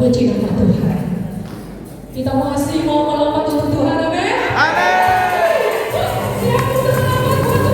Puji nama Tuhan. Kita masih mau melompat untuk Tuhan, amin. Siap untuk melompat buat Tuhan Yesus. Tuhan Yesus.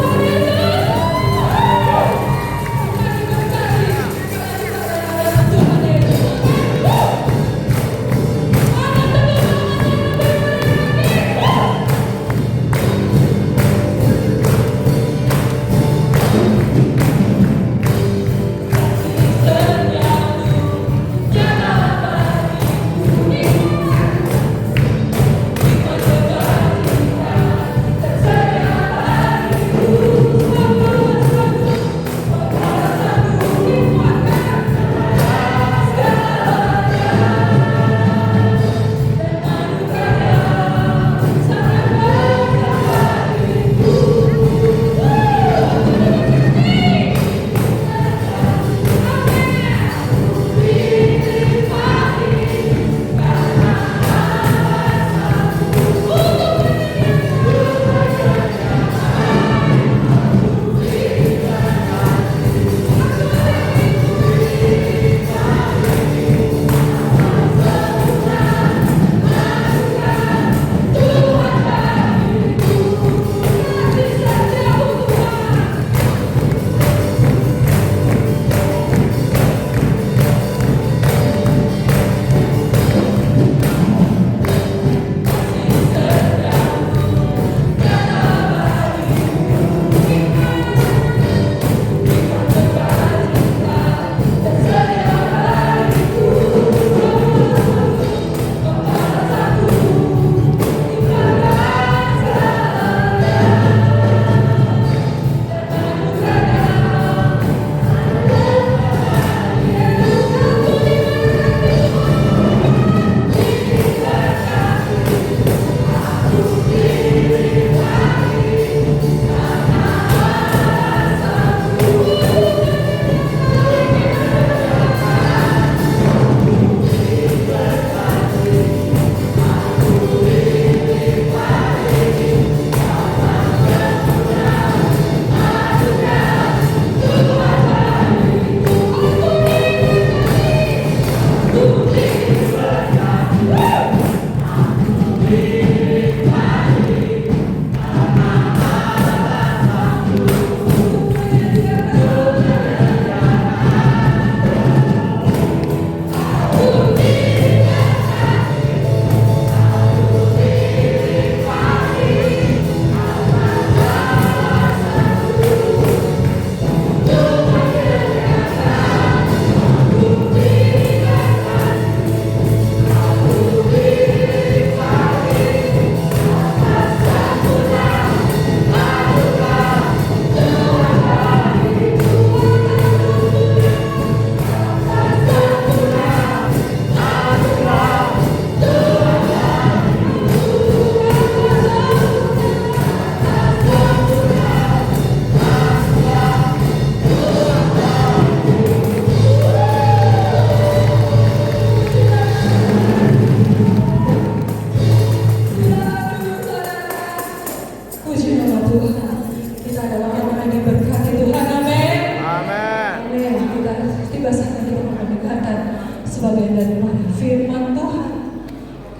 Sebagian daripada firman Tuhan,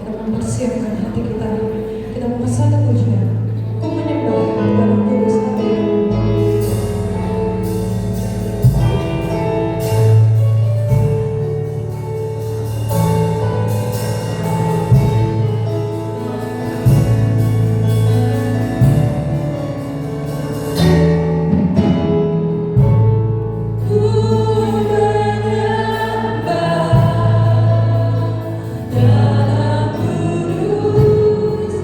kita mempersiapkan hati kita, kita memesan pujian, ku menyembah dalam kudus hati. Dalam kudus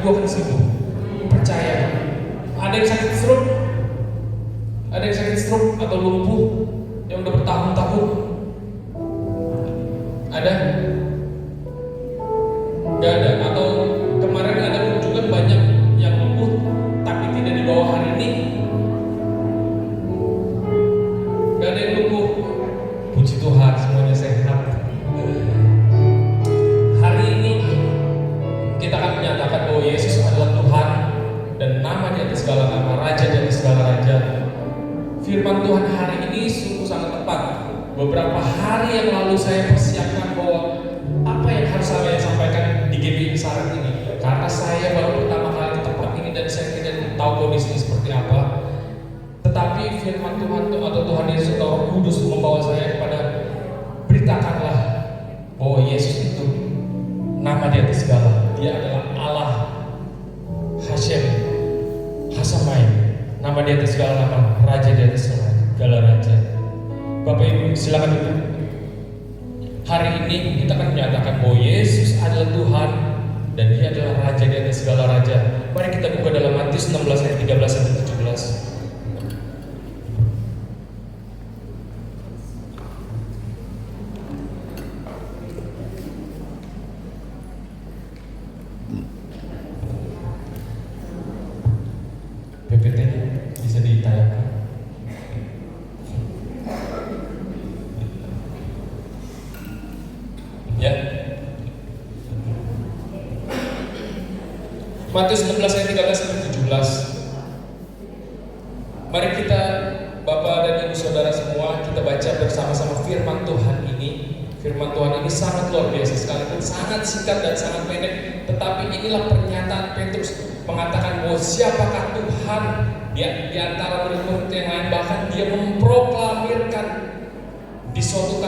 itu akan sembuh. Percaya. Ada yang sakit stroke, atau lumpuh yang udah bertahun-tahun. Ada? Gak ada. Atau kemarin ada kunjungan banyak yang lumpuh tapi tidak dibawa hari ini. Gak ada yang lumpuh. Puji Tuhan, semuanya sehat. Hari ini kita akan menyatakan bahwa Yesus adalah Tuhan dan nama di atas segala nama, Raja di atas segala raja. Firman Tuhan hari ini sungguh sangat tepat. Beberapa hari yang lalu saya persiapkan bahwa apa yang harus saya sampaikan di GBI Saret ini, karena saya baru pertama kali ke tempat ini dan saya tidak tahu kondisinya seperti apa. Tetapi firman Tuhan atau Tuhan Yesus atau Roh Kudus membawa saya kepada beritakanlah bahwa Yesus itu nama di atas segala. Dia adalah Allah Hashem, Hasamai, nama di atas segala nama, Raja di atas segala raja. Bapak Ibu silakan duduk. Hari ini kita akan menyatakan bahwa Yesus adalah Tuhan dan Dia adalah Raja di atas segala raja. Mari kita buka dalam Matius 16 ayat 13 sampai 17. PPT bisa ditayangkan. Ya. Matius 16 ayat 13 sampai 17. Mari kita Bapak dan Ibu Saudara semua kita baca bersama-sama firman Tuhan ini. Firman Tuhan ini sangat luar biasa sekalipun sangat singkat dan sangat pendek, tetapi inilah pernyataan Petrus mengatakan bahwa siapakah Tuhan di antara murid-murid yang lain, bahkan dia memproklamirkan di suatu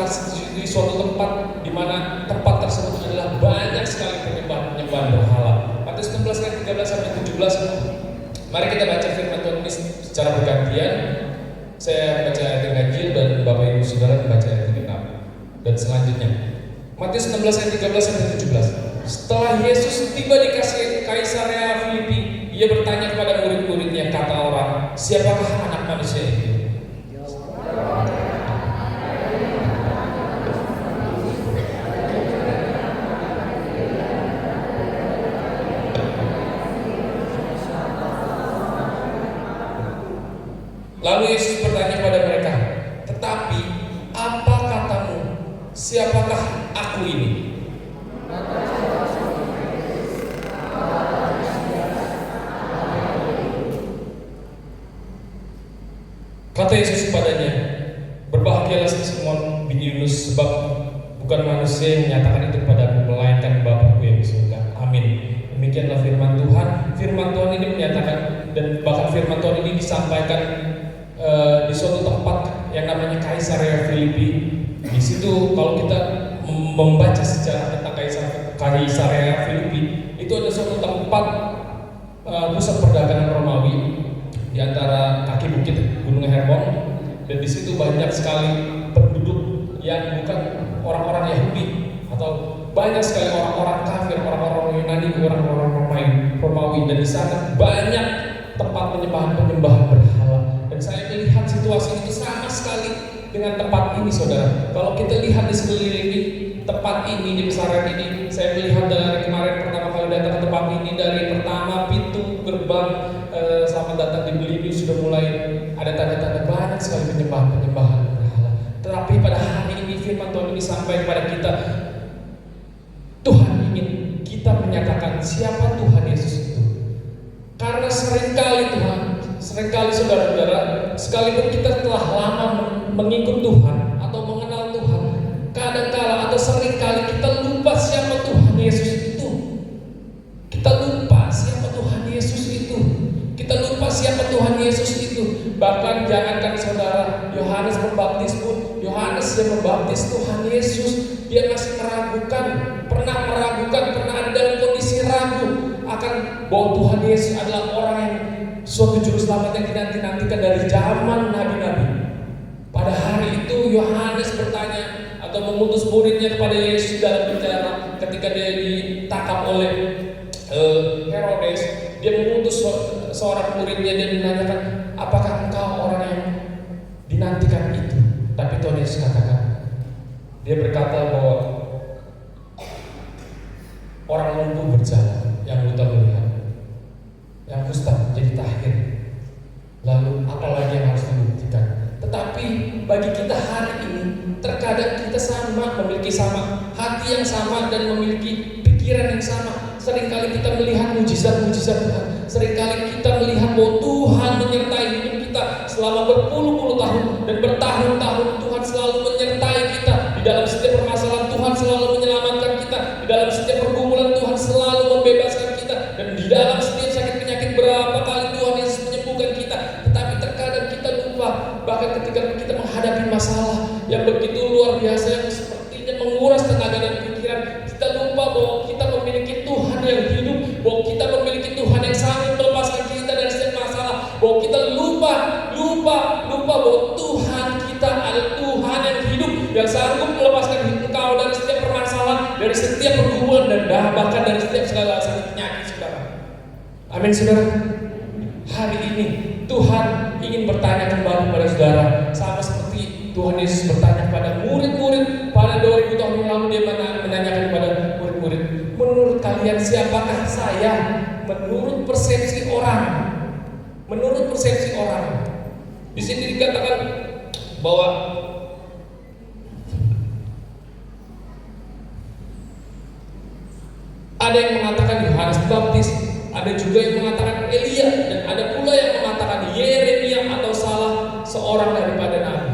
tempat di mana tempat tersebut adalah banyak sekali penyembahan berhala. Matius 16 ayat 13 sampai 17. Mari kita baca firman Tuhan ini secara bergantian. Saya baca ayat yang ganjil dan Bapak Ibu Saudara membaca ayat yang genap. Dan selanjutnya Matius 16 ayat 13 sampai 17. Setelah Yesus tiba di Kaisarea Filipi, Ia bertanya kepada murid-muridnya, kata orang, siapakah anak manusia itu? Lalu Yesus bertanya kepada mereka, tetapi apa katamu? Siapakah aku ini? Kata Yesus kepadanya, berbahagialah Simon bin Yunus, sebab bukan manusia yang menyatakan itu kepadamu, melainkan Bapa-Ku yang di surga. Amin. Demikianlah firman Tuhan. Firman Tuhan ini menyatakan, dan bahkan firman Tuhan ini disampaikan di suatu tempat yang namanya Kaisarea Filipi. Di situ kalau kita membaca sejarah tentang Kaisarea Filipi, itu ada suatu tempat pusat perdagangan Romawi di antara kaki bukit Gunung Hermon, dan di situ banyak sekali penduduk yang bukan orang-orang Yahudi, atau banyak sekali orang-orang kafir, orang-orang Yunani, orang-orang Romawi, dan di sana banyak tempat penyembahan berhala. Dan saya melihat situasi itu sama sekali dengan tempat ini, saudara. Kalau kita lihat di sekeliling tempat ini, di Saret ini, saya melihat dari kemarin pertama kali datang ke tempat ini, dari pertama pintu gerbang sama datang di Belini sudah mulai ada tanda-tanda banyak sekali penyembahan berhala. Tetapi pada hari ini firman Tuhan ini sampai kepada kita. Tuhan ingin kita menyatakan siapa Tuhan Yesus itu. Karena seringkali saudara-saudara, sekalipun kita telah lama mengikut Tuhan atau mengenal Tuhan, kadang-kala atau seringkali kita lupa siapa Tuhan Yesus itu. Kita lupa siapa Tuhan Yesus itu. Kita lupa siapa Tuhan Yesus itu. Bahkan jangankan saudara, Yohanes Pembaptis pun, Yohanes yang membaptis Tuhan Yesus, dia masih pernah meragukan, pernah ada dalam kondisi ragu akan bahwa Tuhan Yesus adalah orang yang suatu juru selamat yang dinanti-nantikan dari zaman nabi-nabi. Pada hari itu Yohanes bertanya atau mengutus muridnya kepada Yesus dalam bicara ketika dia ditangkap oleh Herodes, dia mengutus seorang muridnya dan menanyakan, apakah engkau orang yang dinantikan itu? Tapi Tuhan Yesus katakan, dia berkata bahwa orang lumpuh berjalan, yang buta melihat, yang kusta menjadi tahir. Lalu apalagi yang harus dibuktikan? Tetapi bagi kita hari ini, terkadang kita memiliki sama hati yang sama dan memiliki pikiran yang sama. Seringkali kita melihat mujizat-mujizat Tuhan. Seringkali kita melihat bahwa Tuhan menyertai hidup kita selama berpuluh-puluh tahun dan bertahun-tahun. Tuhan selalu menyertai kita di dalam setiap permasalahan. Tuhan selalu menyelamatkan kita di dalam setiap pergumulan. Tuhan selalu membebaskan kita, dan di dalam setiap sakit penyakit berapa kali Tuhan Yesus menyembuhkan kita. Tetapi terkadang kita lupa, bahkan ketika kita menghadapi masalah yang begitu luar biasa, yang sepertinya menguras tenaga dan pikiran, kita lupa bahwa kita memiliki Tuhan yang hidup, bahwa kita memiliki Tuhan yang sanggup melepaskan kita dari setiap masalah, bahwa kita lupa bahwa Tuhan kita adalah Tuhan yang hidup, yang sanggup melepaskan engkau dari setiap permasalahan, dari setiap pergumulan, dan bahkan dari setiap segala sakit penyakit, saudara. Amin, saudara. Hari ini Tuhan ingin bertanya kembali pada saudara, sama seperti Tuhan Yesus bertanya kepada murid-murid pada 2000 tahun yang lalu. Dia menanyakan kepada murid-murid, menurut kalian siapakah saya? Menurut persepsi orang. Menurut persepsi orang. Di sini dikatakan bahwa ada yang mengatakan Yohanes Pembaptis, ada juga yang mengatakan Elia, dan ada pula yang mengatakan Yeremia atau salah seorang daripada nabi.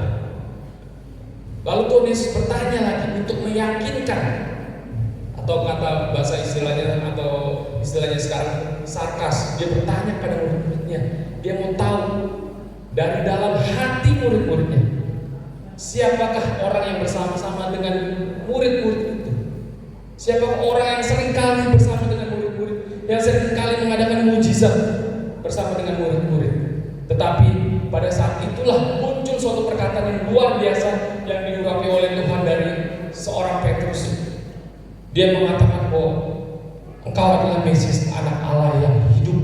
Lalu Tuhan Yesus bertanya lagi untuk meyakinkan, atau kata bahasa istilahnya sekarang sarkas. Dia bertanya pada murid-muridnya, dia mau tahu dari dalam hati murid-muridnya, siapakah orang yang bersama-sama dengan murid-murid itu? Siapakah orang yang seringkali bersama dengan murid-murid, yang seringkali mengadakan mujizat bersama dengan murid-murid? Tetapi pada saat itulah muncul suatu perkataan yang luar biasa yang diurapi oleh Tuhan dari seorang Petrus. Dia mengatakan bahwa engkau adalah Mesias, anak Allah yang hidup.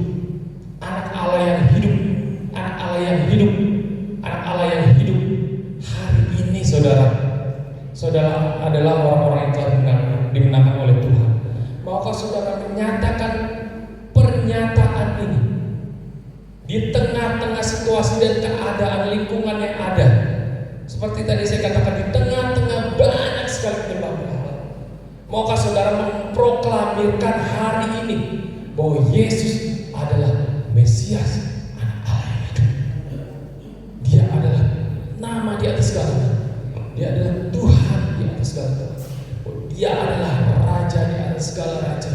Anak Allah yang hidup. Anak Allah yang hidup. Anak Allah yang hidup. Hari ini saudara adalah orang-orang yang telah dimenangkan oleh Tuhan. Maukah saudara menyatakan pernyataan ini di tengah-tengah situasi dan keadaan lingkungan yang ada? Seperti tadi saya katakan, di tengah-tengah banyak sekali penyembah berhala. Maukah saudara memproklamirkan hari ini bahwa Yesus adalah Mesias, anak Allah yang hidup. Dia adalah nama di atas segala nama. Dia adalah Tuhan di atas segala Tuhan. Dia adalah Raja di atas segala raja.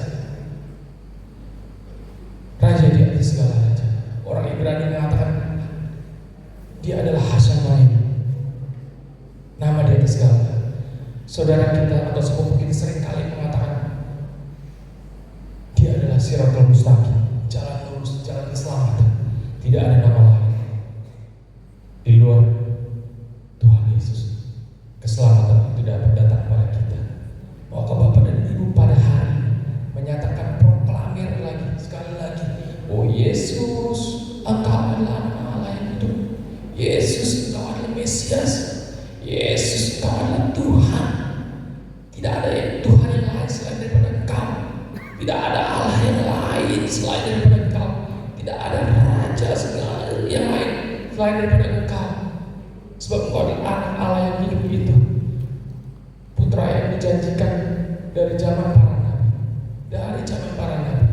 Raja di atas segala raja. Orang Ibrani mengatakan dia adalah Hashamayim, nama di atas segala. Saudara kita atau sepupu kita seringkali mengatakan dia adalah Siratul Mustaqim, jalan lurus, jalan keselamatan. Tidak ada nama lain di luar Tuhan Yesus. Keselamatan itu dapat datang kepada kita. Maukah Bapak dan Ibu pada hari menyatakan, proklamir lagi, sekali lagi, oh Yesus, engkau adalah anak Allah yang hidup. Yesus, engkau adalah Mesias. Yesus, engkau adalah Tuhan. Tidak ada Tuhan yang lain selain daripada engkau. Tidak ada Allah yang lain selain daripada engkau. Tidak ada Raja segala yang lain selain daripada engkau. Sebab engkau adalah anak Allah yang hidup itu, putra yang dijanjikan dari zaman para nabi. Dari zaman para nabi.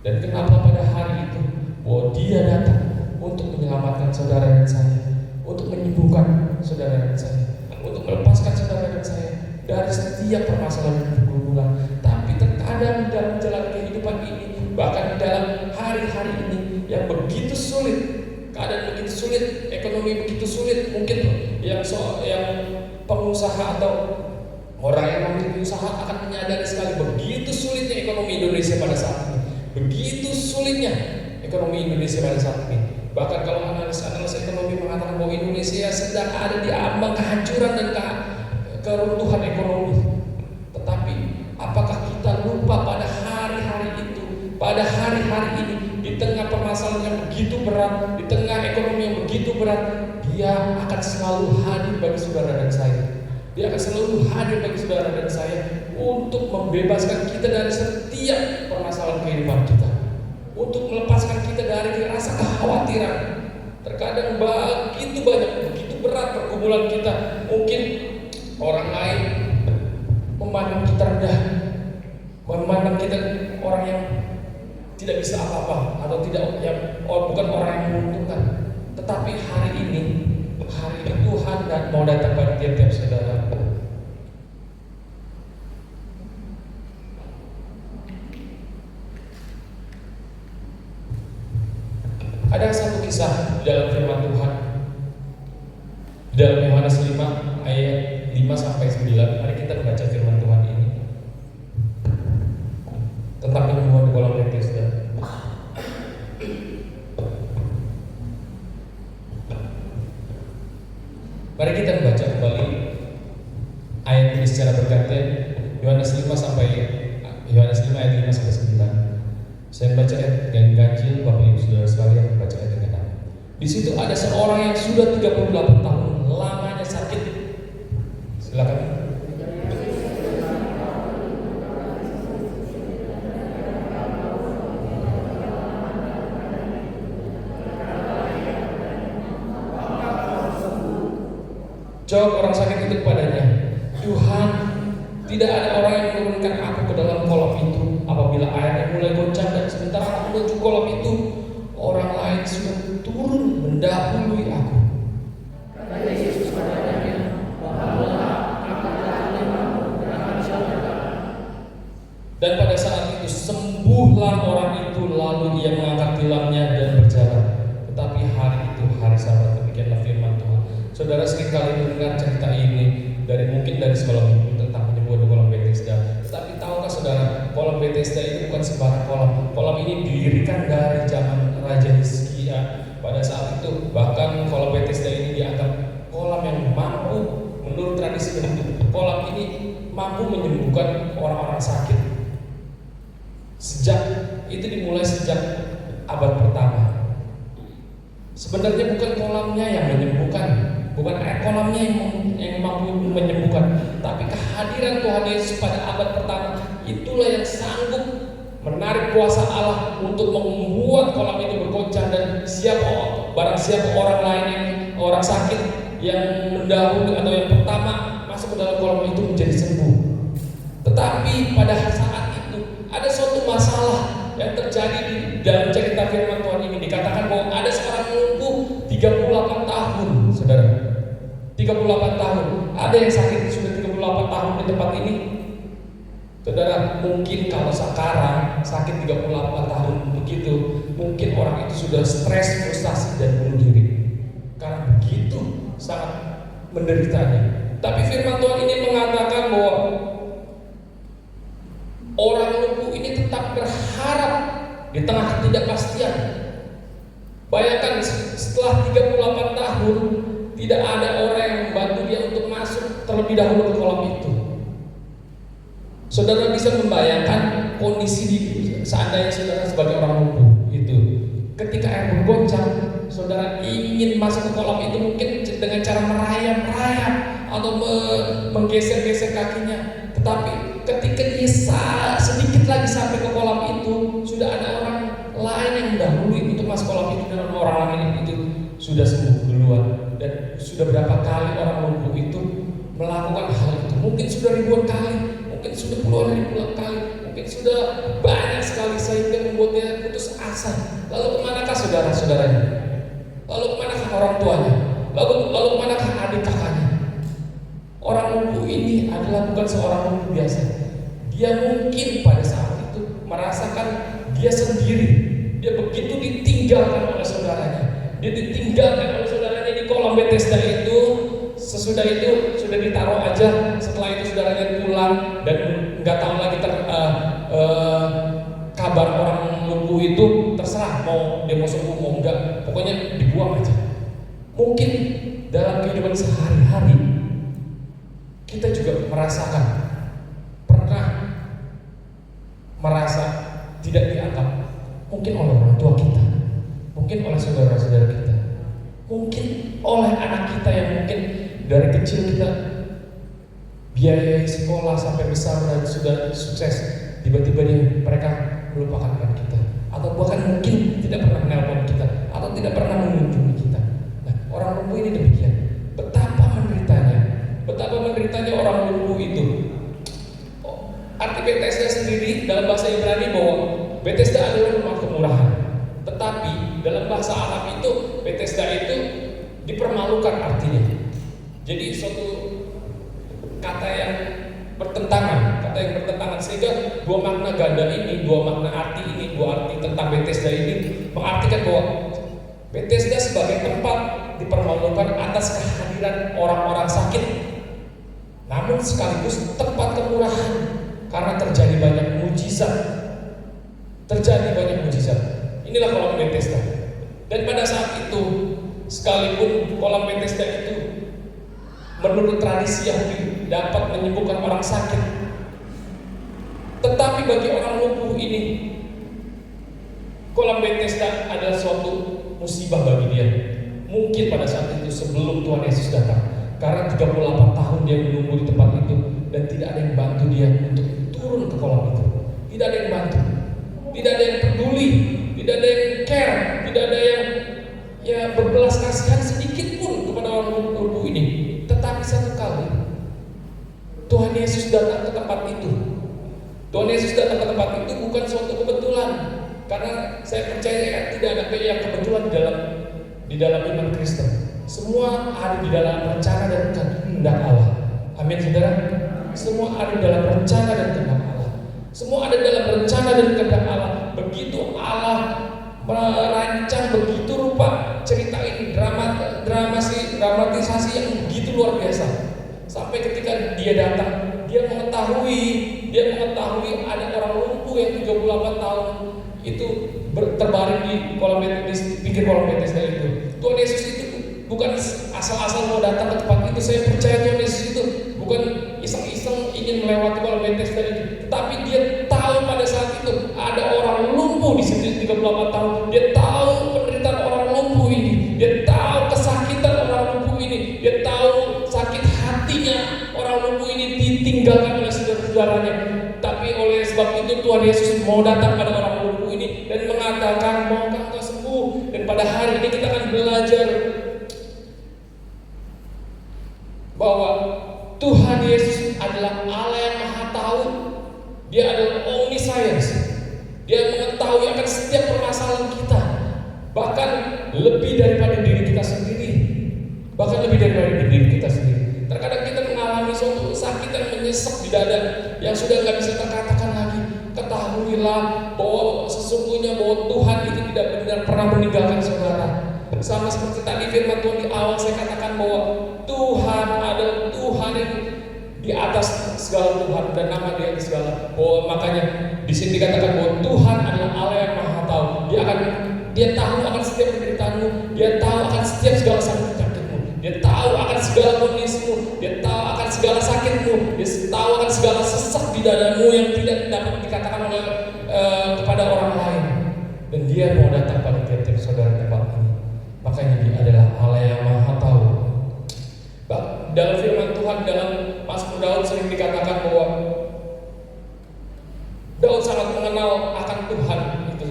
Dan kenapa pada hari itu bahwa dia datang untuk menyelamatkan saudara dan saya, untuk menyembuhkan saudara dan saya, untuk melepaskan saudara dan saya dari setiap permasalahan dan pergumulan. Tapi terkadang dalam jalan kehidupan ini, bahkan di dalam hari-hari ini yang begitu sulit, keadaan begitu sulit, ekonomi begitu sulit, mungkin yang pengusaha atau orang yang memiliki usaha akan menyadari sekali begitu sulitnya ekonomi Indonesia pada saat ini. Begitu sulitnya ekonomi Indonesia pada saat ini. Bahkan kalau analis ekonomi mengatakan bahwa Indonesia sedang ada di ambang kehancuran dan keruntuhan ekonomi. Tetapi apakah kita lupa pada hari-hari itu hari ini di tengah permasalahan yang begitu berat, di tengah ekonomi yang begitu berat, Dia akan selalu hadir bagi saudara dan saya. Dia akan selalu hadir bagi saudara dan saya untuk membebaskan kita dari setiap permasalahan kehidupan kita, untuk melepaskan kita dari rasa kekhawatiran. Terkadang begitu banyak, begitu berat pergumulan kita. Mungkin orang lain memandang kita rendah, memandang kita orang yang tidak bisa apa-apa, atau tidak bukan orang yang menguntungkan. Tetapi hari ini Tuhan mau datang pada tiap-tiap saudara. Ada satu kisah dalam firman Tuhan dalam Yohanes 5 ayat 5-9. Mari kita baca firman Tuhan ini tentang penyembuhan di kolam Bethesda. Mari kita membaca kembali ayat ini secara bergantian. Yohanes 5 ayat 5-9. Saya baca ayat yang ganjil, Bapak Ibu Saudara sekalian membaca ayat yang genap. Di situ ada seorang yang sudah 38 tahun lamanya sakit. Silakan. Jawab orang sakit itu kepadanya, Tuhan, tidak ada orang yang menurunkan aku ke dalam kolam itu apabila airnya mulai goncang, dan sementara aku menuju kolam itu, orang lain sudah turun mendahului aku. Kata Yesus kepadanya, bawalah dan pada saat itu sembuhlah orang itu, lalu ia mengangkat tilamnya dan berjalan. Tetapi hari itu hari Sabat. Demikianlah firman Tuhan. Saudara seringkali mendengar cerita ini mungkin dari sekolah minggu tentang penyembuhan di kolam Bethesda. Tetapi tahukah saudara, kolam Bethesda itu bukan sembarang kolam. Kolam ini didirikan dari zaman Raja Hizkia. Pada saat itu bahkan kolam Bethesda ini dianggap kolam yang mampu, menurut tradisi Hindu, kolam ini mampu menyembuhkan orang-orang sakit. Itu dimulai sejak abad pertama. Sebenarnya bukan kolamnya yang menyembuhkan, bukan air kolamnya yang mampu menyembuhkan, tapi kehadiran Tuhan Yesus pada abad pertama itulah yang sanggup menarik kuasa Allah untuk membuat kolam itu bergoncang, dan barang siapa orang lain yang orang sakit yang mendahului atau yang pertama masuk ke dalam kolam itu menjadi sembuh. Tetapi pada saat itu ada suatu masalah yang terjadi di dalam cerita firman Tuhan ini. Dikatakan bahwa ada seorang lumpuh 38 tahun, saudara. 38 tahun. Ada yang sakit sudah 38 tahun di tempat ini. Saudara, mungkin kalau sekarang sakit 38 tahun begitu, mungkin orang itu sudah stres, frustasi, dan bunuh diri. Karena begitu sangat menderitanya. Tapi firman Tuhan ini mengatakan bahwa orang lumpuh ini tetap berharap di tengah ketidakpastian. Bayangkan setelah 38 tahun tidak ada orang yang membantu dia untuk masuk terlebih dahulu ke kolam itu. Saudara bisa membayangkan kondisi seandainya saudara sebagai orang lumpuh itu, ketika air bergoncang, saudara ingin masuk ke kolam itu mungkin dengan cara merayap-rayap atau menggeser-geser kakinya. Tetapi ketika dia sedikit lagi sampai ke kolam itu, sudah ada orang lain yang mendahului untuk masuk kolam itu, dan orang lain itu sudah sembuh duluan. Dan sudah berapa kali orang lumpuh itu melakukan hal itu? Mungkin sudah ribuan kali, mungkin sudah puluhan ribuan kali, mungkin sudah banyak sekali, sehingga membuatnya putus asa. Lalu kemanakah saudara-saudaranya? Lalu kemanakah orang tuanya? Lalu kemanakah adik kakaknya? Orang lumpuh ini adalah bukan seorang lumpuh biasa. Dia mungkin pada saat itu merasakan dia sendiri. Dia begitu ditinggalkan oleh saudaranya. Dia ditinggalkan oleh saudaranya di kolam Bethesda itu. Sesudah itu sudah ditaruh aja. Setelah itu saudaranya pulang dan nggak tahu lagi kabar orang lumpuh itu. Terserah mau dia mau sembuh mau enggak, pokoknya dibuang aja. Mungkin dalam kehidupan sehari-hari kita juga pernah merasa tidak dianggap. Mungkin oleh orang tua kita, mungkin oleh saudara-saudara kita, mungkin oleh anak kita yang mungkin dari kecil kita biayai sekolah sampai besar dan sudah sukses, tiba-tiba mereka melupakan kita, atau bahkan mungkin tidak pernah menelpon kita, atau tidak pernah mengunjungi kita. Nah, orang lumpuh ini demikian. Betapa menderitanya orang lumpuh itu. Arti Bethesda sendiri dalam bahasa Ibrani bahwa Bethesda adalah rumah kemurahan. Tetapi dalam bahasa Arab itu Bethesda itu dipermalukan artinya. Jadi suatu kata yang bertentangan sehingga dua makna ganda ini, dua makna arti ini, dua arti tentang Bethesda ini mengartikan bahwa Bethesda sebagai tempat dipermalukan atas kehadiran orang-orang sakit, namun sekaligus tempat kemurahan karena terjadi banyak mujizat. Inilah kolam Bethesda. Dan pada saat itu, sekalipun kolam Bethesda itu menurut tradisi Yahudi dapat menyembuhkan orang sakit, tetapi bagi orang lumpuh ini, kolam Bethesda adalah suatu musibah bagi dia. Mungkin pada saat itu sebelum Tuhan Yesus datang, karena 38 tahun dia menunggu di tempat itu dan tidak ada yang bantu dia untuk turun ke kolam itu. Tidak ada yang bantu, tidak ada yang peduli, tidak ada yang care, tidak ada yang berbelas kasihan sedikit pun kepada orang lumpuh ini. Tetapi satu kali Tuhan Yesus datang ke tempat itu. Tuhan Yesus datang ke tempat itu bukan suatu kebetulan, karena saya percaya tidak ada yang kebetulan di dalam iman Kristen. Semua ada di dalam rencana dan kehendak Allah. Amin, saudara. Semua ada dalam rencana dan kehendak Allah. Semua ada dalam rencana dan kehendak Allah. Begitu Allah merancang begitu rupa cerita ini, dramatisasi yang begitu luar biasa. Sampai ketika dia datang, dia mengetahui ada orang lumpuh yang 38 tahun itu terbaring di pinggir kolam Bethesda itu. Tuhan Yesus itu bukan asal-asal mau datang ke tempat itu. Saya percaya Tuhan Yesus itu bukan iseng-iseng ingin melewati kolam Bethesda itu, tetapi dia tahu pada saat itu ada orang lumpuh di situ 38 tahun. Dia tahu penderitaan orang lumpuh ini, dia tahu kesakitan orang lumpuh ini, dia tahu sakit hatinya orang lumpuh ini ditinggalkan oleh saudara-saudaranya. Tapi oleh sebab itu Tuhan Yesus mau datang pada orang lumpuh ini dan mengatakan, maukah engkau sembuh? Dan pada hari ini kita akan belajar bahwa Tuhan Yesus adalah Allah yang Maha Tahu. Dia adalah omniscience. Dia mengetahui akan setiap permasalahan kita, bahkan lebih daripada diri kita sendiri. Terkadang kita mengalami suatu sakit yang menyesek di dada yang sudah nggak bisa terkatakan lagi. Ketahuilah bahwa sesungguhnya bahwa Tuhan itu tidak benar pernah meninggalkan saudara. Sama seperti tadi firman Tuhan di awal saya katakan bahwa Tuhan adalah Tuhan yang di atas segala Tuhan dan nama Dia di segala. Makanya di sini dikatakan bahwa Tuhan adalah Allah yang Maha Tahu. Dia tahu akan setiap penderitaanmu, Dia tahu akan setiap segala sakitmu, Dia tahu akan segala kondisimu, Dia tahu akan segala sakitmu, Dia tahu akan segala sesak di dadamu yang tidak dapat dikatakan oleh kepada orang lain. Dan Dia mau datang pada tiap-tiap saudara tempat ini. Makanya Dia adalah Allah yang Maha Tahu. Dalam firman Tuhan dalam Mazmur Daud sering dikatakan bahwa Daud sangat mengenal akan Tuhan itu.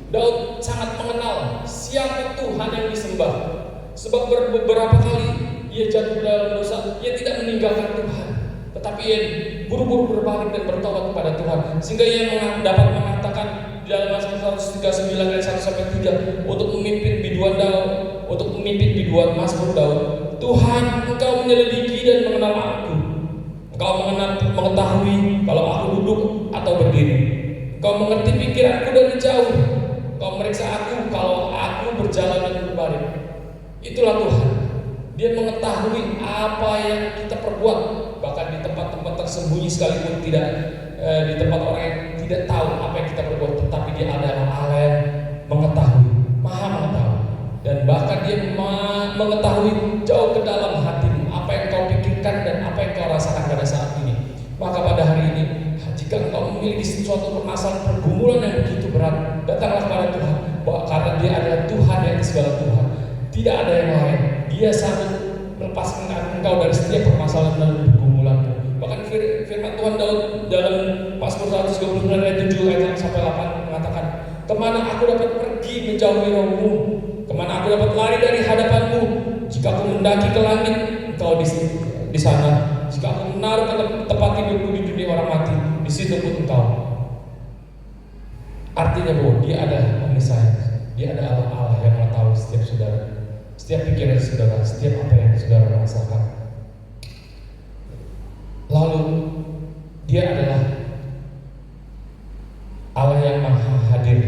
Daud sangat mengenal siapa Tuhan yang disembah. Sebab beberapa kali ia jatuh dalam dosa, ia tidak meninggalkan Tuhan, tetapi ia buru-buru berbalik dan bertobat kepada Tuhan, sehingga ia dapat mengatakan di dalam Mazmur 139 ayat 1 sampai 3 untuk memimpin biduan Mazmur Daud. Tuhan, Engkau menyelidiki dan mengenal aku. Engkau mengetahui kalau aku duduk atau berdiri. Engkau mengerti pikiranku dari jauh. Engkau meriksa aku kalau aku berjalan dan berbaring. Itulah Tuhan. Dia mengetahui apa yang kita perbuat, bahkan di tempat-tempat tersembunyi sekalipun, tidak di tempat orang yang tidak tahu apa yang kita perbuat, tetapi Dia adalah Allah yang mengetahui, Maha mengetahui, dan bahkan Dia mengetahui jauh ke dalam hatimu apa yang kau pikirkan dan apa yang kau rasakan pada saat ini. Maka pada hari ini, jika engkau memiliki suatu permasalahan pergumulan yang begitu berat, datanglah kepada segala Tuhan. Tidak ada yang lain. Dia sanggup melepaskan engkau dari setiap permasalahan dan pergumulanmu. Bahkan firman Tuhan Daud dalam Mazmur 139 ayat 7 ayat sampai 8 mengatakan, kemana aku dapat pergi menjauhi rohmu? Kemana aku dapat lari dari hadapanmu? Jika aku mendaki ke langit, engkau di sana. Jika aku menaruh ke tempat tidurku di dunia orang mati, di situ pun engkau. Artinya bahwa dia ada omniscience, dia ada Allah yang mengetahui setiap saudara, setiap pikiran saudara, setiap apa yang saudara rasakan. Lalu dia adalah Allah yang maha hadir.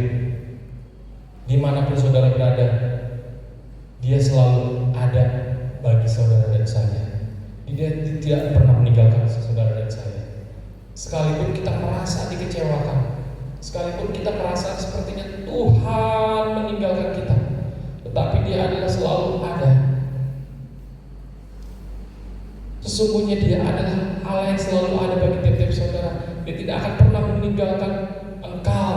Dimanapun saudara berada, dia selalu ada bagi saudara dan saya. Dia tidak pernah meninggalkan saudara dan saya. Sekalipun kita merasa dikecewakan, sekalipun kita merasa sepertinya Tuhan meninggalkan kita, tetapi dia adalah selalu ada. Sesungguhnya dia adalah Allah yang selalu ada bagi tiap-tiap saudara. Dia tidak akan pernah meninggalkan engkau.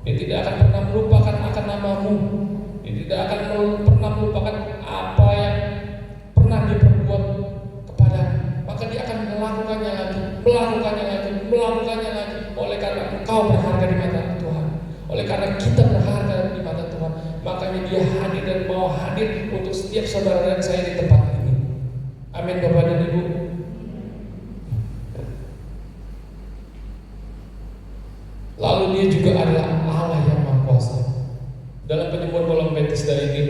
Dia tidak akan pernah melupakan akan namamu. Dia tidak akan pernah melupakan apa yang pernah dia perbuat kepadamu. Maka dia akan melakukannya lagi. Oleh karena engkau berharga di mata Tuhan, oleh karena kita berharga di mata Tuhan, makanya dia hadir dan mau hadir untuk setiap saudara dan saya di tempat ini. Amin Bapak dan Ibu. Lalu dia juga adalah Allah yang Maha Kuasa. Dalam penyembuhan bola Bethesda ini,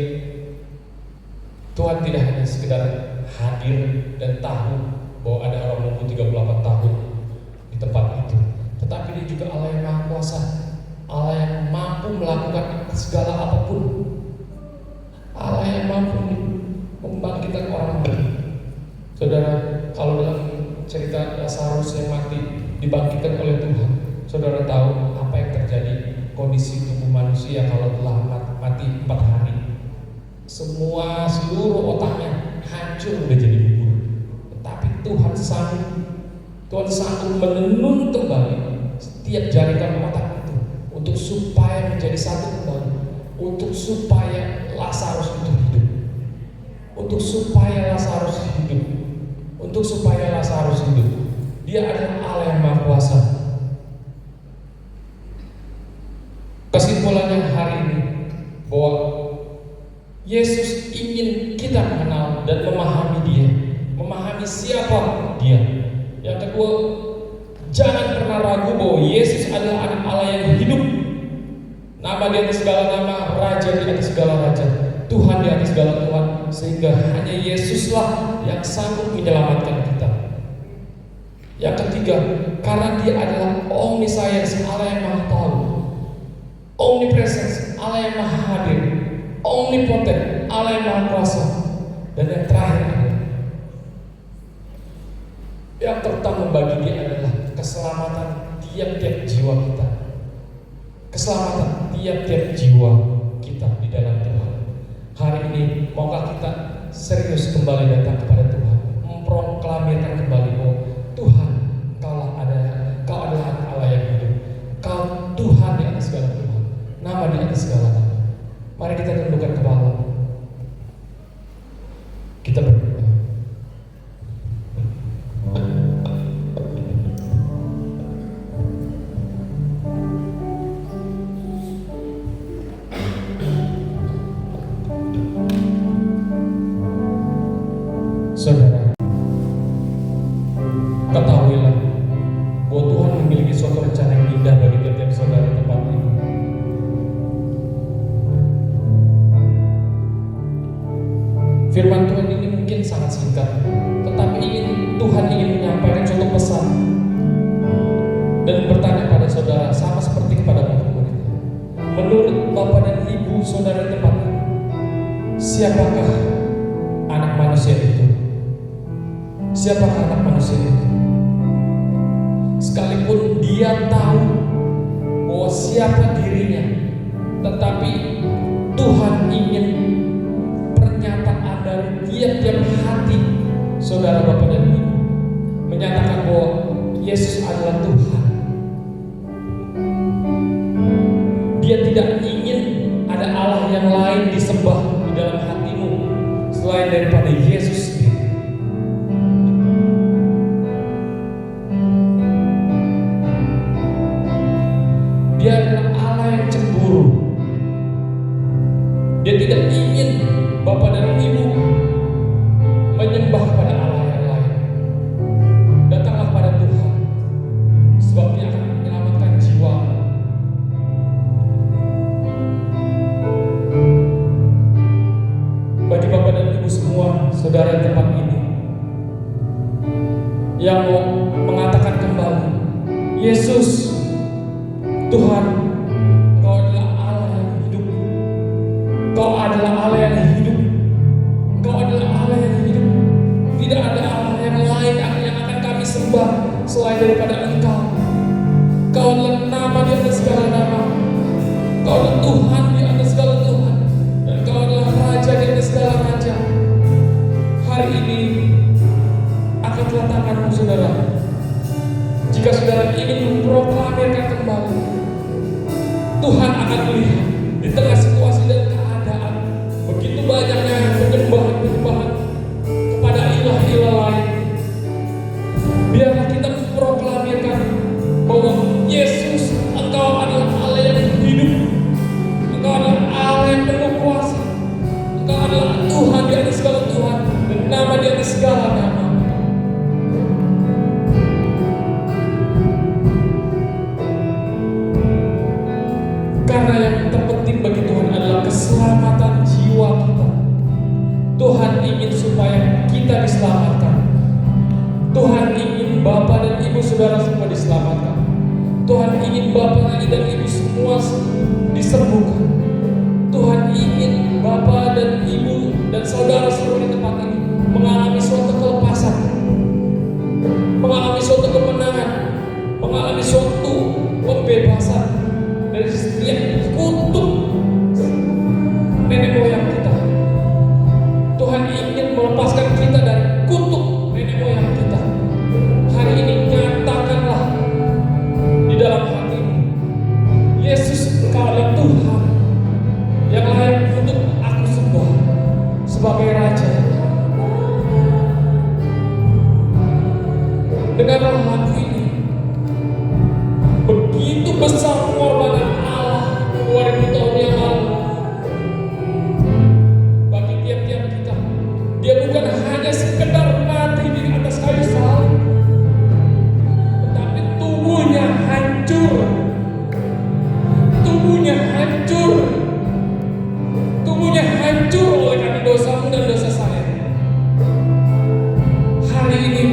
Tuhan tidak hanya sekedar hadir dan tahu bahwa ada orang lumpuh 38 tahun di tempat itu, tetapi dia juga Allah yang Maha Kuasa, Allah yang mampu melakukan segala apapun, Allah yang mampu membangkitkan orang mati. Saudara, kalau dalam cerita Lazarus yang mati dibangkitkan oleh Tuhan, saudara tahu apa yang terjadi kondisi tubuh manusia kalau telah mati 4 hari. Seluruh otaknya hancur menjadi bubur. Tetapi Tuhan sanggup menenun kembali setiap jaringan otak itu untuk supaya menjadi satu kembali, untuk supaya Lazarus itu hidup, untuk supaya Lazarus hidup. Dia adalah Allah yang Maha Kuasa. Kesimpulannya hari ini bahwa Yesus ingin kita mengenal dan memahami Dia, memahami siapa Dia. Yang kedua, jangan pernah ragu bahwa Yesus adalah anak Allah yang hidup. Nama di atas segala nama, Raja di atas segala raja, Tuhan di atas segala Tuhan, sehingga hanya Yesuslah yang sanggup menyelamatkan kita. Yang ketiga, karena Dia adalah omniscience, Allah yang Maha Tahu, omnipresence, Allah yang Maha Hadir, omnipotent, Allah yang Maha Kuasa, dan yang terakhir, yang terutama bagi Dia adalah keselamatan tiap-tiap jiwa kita, keselamatan tiap-tiap jiwa kita di dalam Tuhan. Hari ini maukah kita serius kembali datang kepada Tuhan, memproklamirkan kembali bahwa Tuhan, Kau adalah anak Allah yang hidup, Kau Tuhan di atas segala Tuhan, nama di atas segala nama. Mari kita tundukkan kepala, kita berdoa. Saudara, ketahuilah bahwa Tuhan memiliki suatu rencana yang indah bagi tiap-tiap saudara di tempat ini. Firman Tuhan ini mungkin sangat singkat, tetapi Tuhan ingin menyampaikan suatu pesan dan bertanya pada saudara, sama seperti kepada murid-murid. Menurut Bapak dan Ibu saudara di tempat ini, siapakah anak manusia itu? Siapakah anak manusia itu? Sekalipun dia tahu bahwa siapa dirinya, tetapi Tuhan ingin pernyataan dari tiap-tiap hati saudara, Bapak dan Ibu, menyatakan bahwa Yesus adalah Tuhan. Dia tidak ingin ada Allah yang yang lain disembah di dalam hatimu selain daripada Yesus sendiri? Dia adalah Allah yang cemburu. Dia tidak ingin Bapa dan Ibu menyembah pada Allah yang lain. Datanglah pada Tuhan, sebab Dia akan menyelamatkan jiwa. Bagi Bapak dan Ibu semua, saudara di tempat ini, yang mau mengatakan kembali, Yesus, Tuhan, Engkau adalah Allah yang hidup. Engkau adalah Allah yang hidup. Engkau adalah Allah yang hidup. Tidak ada Allah yang lain yang akan kami sembah selain daripada Engkau. Engkau adalah nama di atas segala nama. Engkau adalah Tuhan di atas segala Tuhan. Dan Engkau adalah Raja di atas segala Raja. Hari ini angkatlah tanganmu, saudara. Jika saudara ingin memproklamirkan kembali, Tuhan akan melihat di tengah situasi dan keadaan begitu banyaknya penyembahan-penyembahan kepada ilah-ilah lain. Biarlah kita memproklamirkan bahwa Yesus, Engkau adalah Allah yang hidup. Engkau adalah Allah yang penuh kuasa. Engkau adalah Tuhan di atas segala Tuhan dan nama di atas segala nama. Karena yang terpenting bagi Tuhan adalah keselamatan jiwa kita. Tuhan ingin supaya kita diselamatkan. Tuhan ingin Bapak dan Ibu saudara semua diselamatkan. Tuhan ingin Bapak dan Ibu semua disembuhkan. Tuhan ingin Bapak dan Ibu dan saudara semua di tempat ini mengalami suatu kelepasan, mengalami suatu kemenangan, mengalami suatu pembebasan dari setiap kutuk nenek moyang kita. Tuhan ingin melepaskan kita dari kutuk nenek moyang kita. Hari ini nyatakanlah di dalam hatimu, Yesus, Engkau adalah Tuhan yang layak untuk aku sembah sebagai Raja. Dengarlah lagu ini. Begitu besar pengorbanan Allah 2000 tahun yang lalu bagi tiap-tiap kita. Dia bukan hanya sekedar mati di atas kayu salib, tetapi tubuhnya hancur. Tubuhnya hancur. Tubuhnya hancur oleh karena dosamu dan dosa saya. Hari ini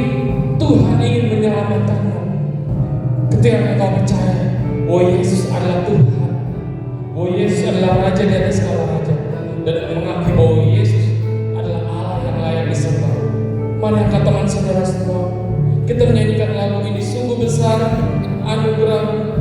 Tuhan ingin menyelamatkanmu. Ketika engkau percaya bahwa Yesus adalah Tuhan, bahwa Yesus adalah Raja di atas segala Raja, dan mengakui bahwa Yesus adalah Allah yang layak disembah. Mari angkat tangan saudara semua, kita menyanyikan lagu ini. Sungguh besar anugerah.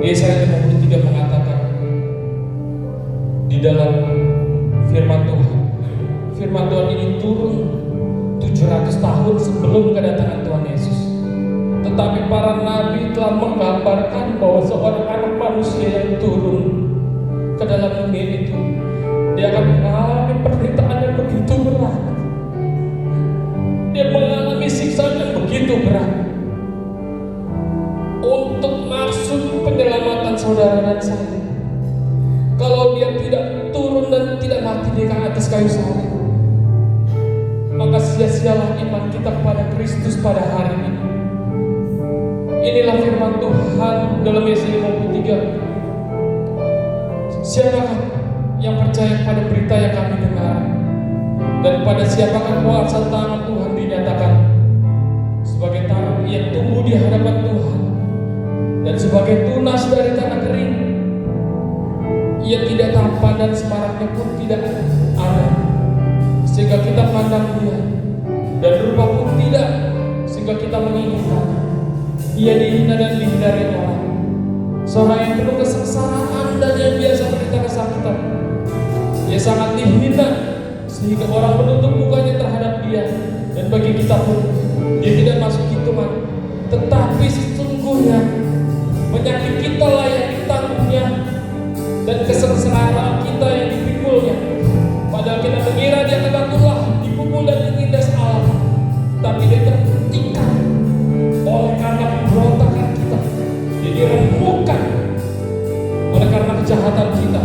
Yesaya 53 mengatakan di dalam firman Tuhan ini turun 700 tahun sebelum kedatangan Tuhan Yesus. Tetapi para nabi telah menggambarkan bahwa seorang anak manusia yang turun ke dalam dunia itu, dia akan mengalami penderitaan yang begitu berat. Dia mengalami siksaan yang begitu berat untuk maksud penyelamatan saudara dan saya. Kalau dia tidak turun dan tidak mati di atas kayu salib, maka sia-sialah iman kita kepada Kristus pada hari ini. Inilah firman Tuhan dalam Yesaya 53. Siapakah yang percaya pada berita yang kami dengar, dan pada siapakah kuasa tangan Tuhan dinyatakan sebagai tangan yang tumbuh di hadapan Tuhan dan sebagai tunas dari tanah kering. Ia tidak tampan dan semaraknya pun tidak ada, sehingga kita pandang dia, dan rupa pun tidak, sehingga kita menginginkan. Ia dihina dan dihindari orang, seorang yang penuh kesengsaraan dan yang biasa menderita kesakitan. Ia sangat dihina sehingga orang menutup mukanya terhadap dia, dan bagi kita pun dia tidak masuk hitungan. Tetapi sesungguhnya penyakit kita lah yang ditanggungnya, dan kesengsaraan kita yang dipikulnya. Padahal kita mengira dia kena tulah, dipukul dan ditindas Allah, tapi dia terhentikan oleh karena pemberontakan kita. Dia diremukkan oleh karena kejahatan kita.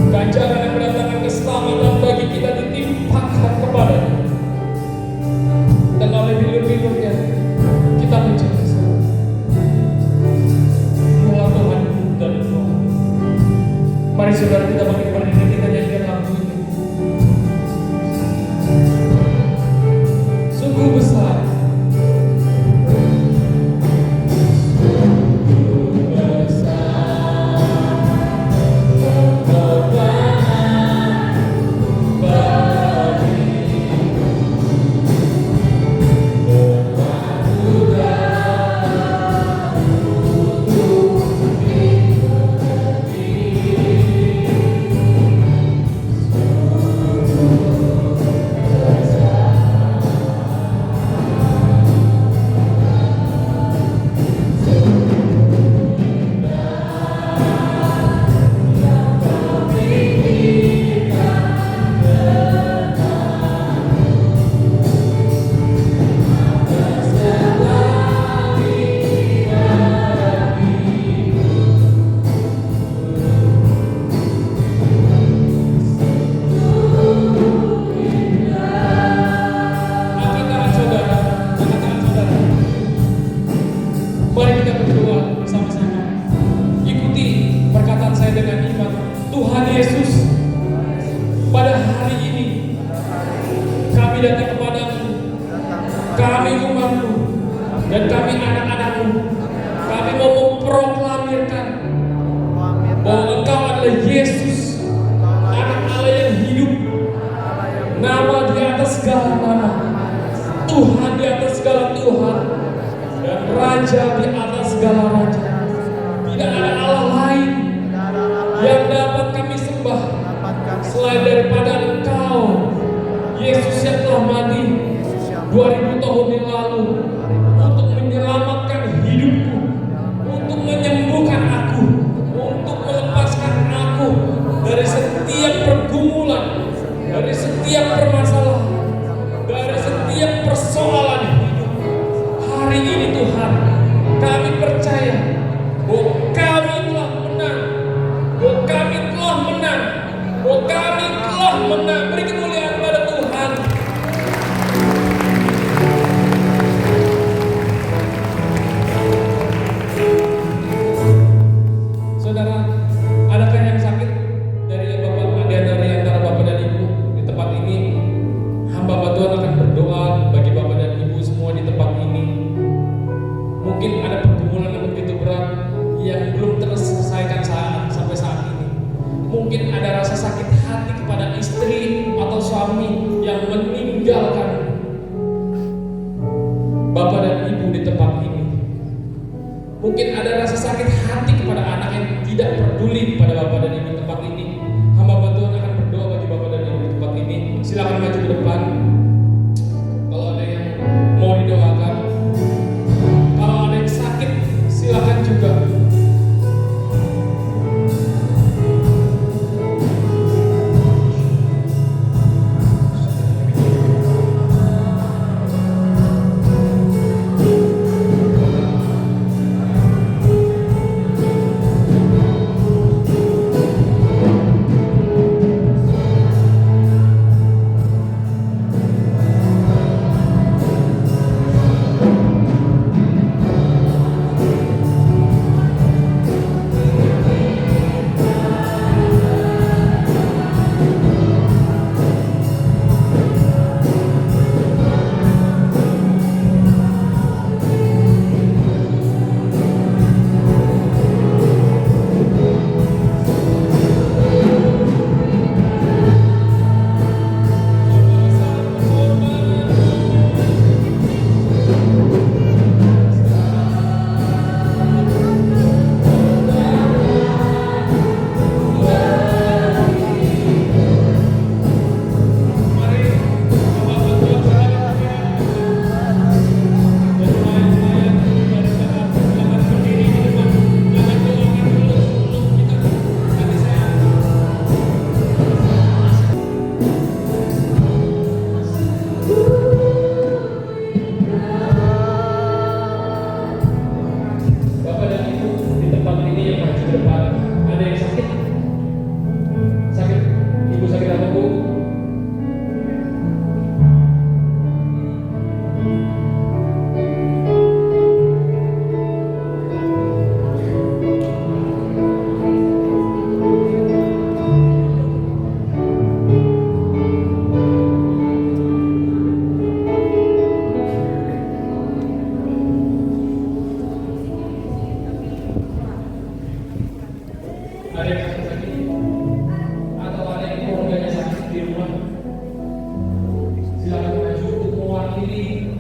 Ganjaran yang mendatangkan keselamatan bagi kita ditimpakan kepadanya, dan oleh bilur-bilurnya kita menjadi selamat. Inilah Tuhan dan Tuhan. Mari saudara kita bangkit berdiri, kita nyanyikan lagu ini. Sungguh besar, Mungkin ada rasa sakit hati kepada anak yang tidak peduli kepada Bapak dan Ibu tempat ini. Hamba Tuhan akan berdoa bagi Bapak dan Ibu tempat ini. Silakan maju ke depan. Kalau ada yang mau didoakan, kalau ada yang sakit, silakan juga. Ada yang sakit lagi? Atau ada yang keluarganya sakit di rumah? Silakan maju untuk mewakili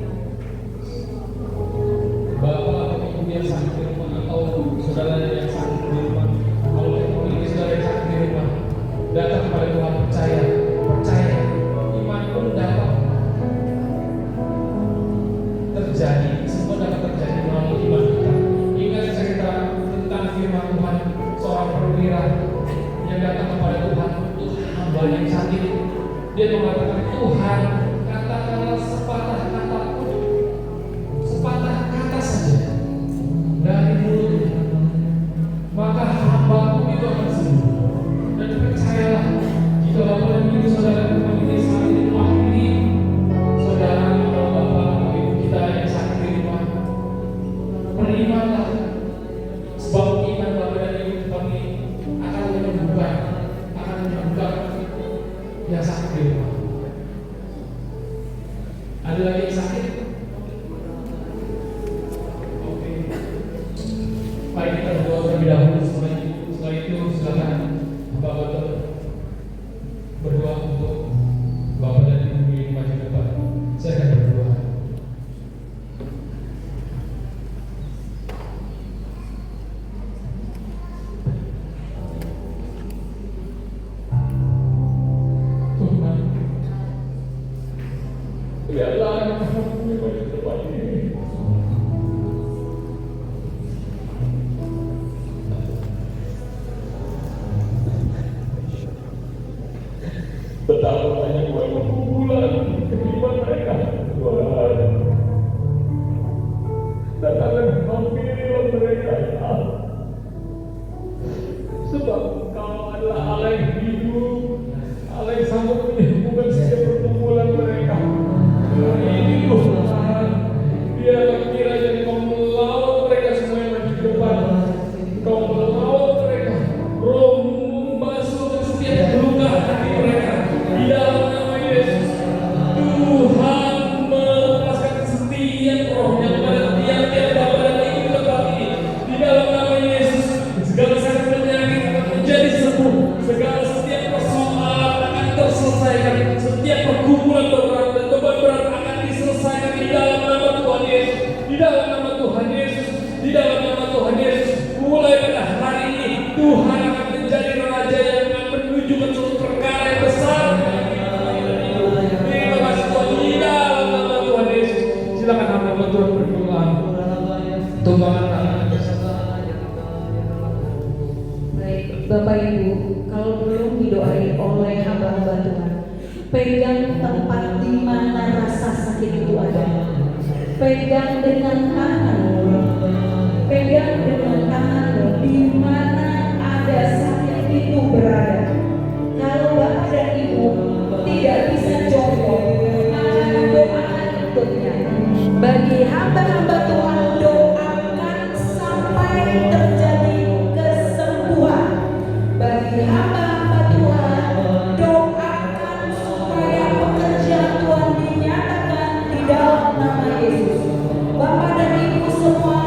bapak atau ibu yang sakit di rumah, atau saudara yang sakit di rumah. Kalau kita memiliki saudara yang sakit di rumah, datang kepada Tuhan, percaya, iman pun dapat terjadi. Semua dapat terjadi melalui iman kita. Ingat cerita tentang firman Tuhan, seorang perwira yang datang kepada Tuhan untuk hamba yang sakit. Dia mengatakan, Tuhan, katakanlah sepatah kata pun, sepatah kata saja dari mulutnya, maka hambaku itu akan sembuh. Dan percayalah, jika Bapak dan Ibu saudara ini saat ini mewakili saudara atau bapak atau ibu kita yang sakit di rumah, berimanlah, sebab iman Bapak dan Ibu kami akan menyembuhkan yang sakit di rumah. Bapak Ibu, kalau belum didoain oleh hamba-hamba Tuhan, pegang tempat di mana rasa sakit itu ada. Pegang dengan tanganmu, pegang dengan tanganmu di mana ada sakit itu berada. Kalau Bapak dan Ibu tidak bisa jongkok, maka doakan untuknya. Bagi hamba-hamba Tuhan, doakan sampai terjadi kesembuhan. Bagi hamba-hamba Tuhan, doakan supaya pekerjaan Tuhan dinyatakan di dalam nama Yesus. Bapak dan Ibu semua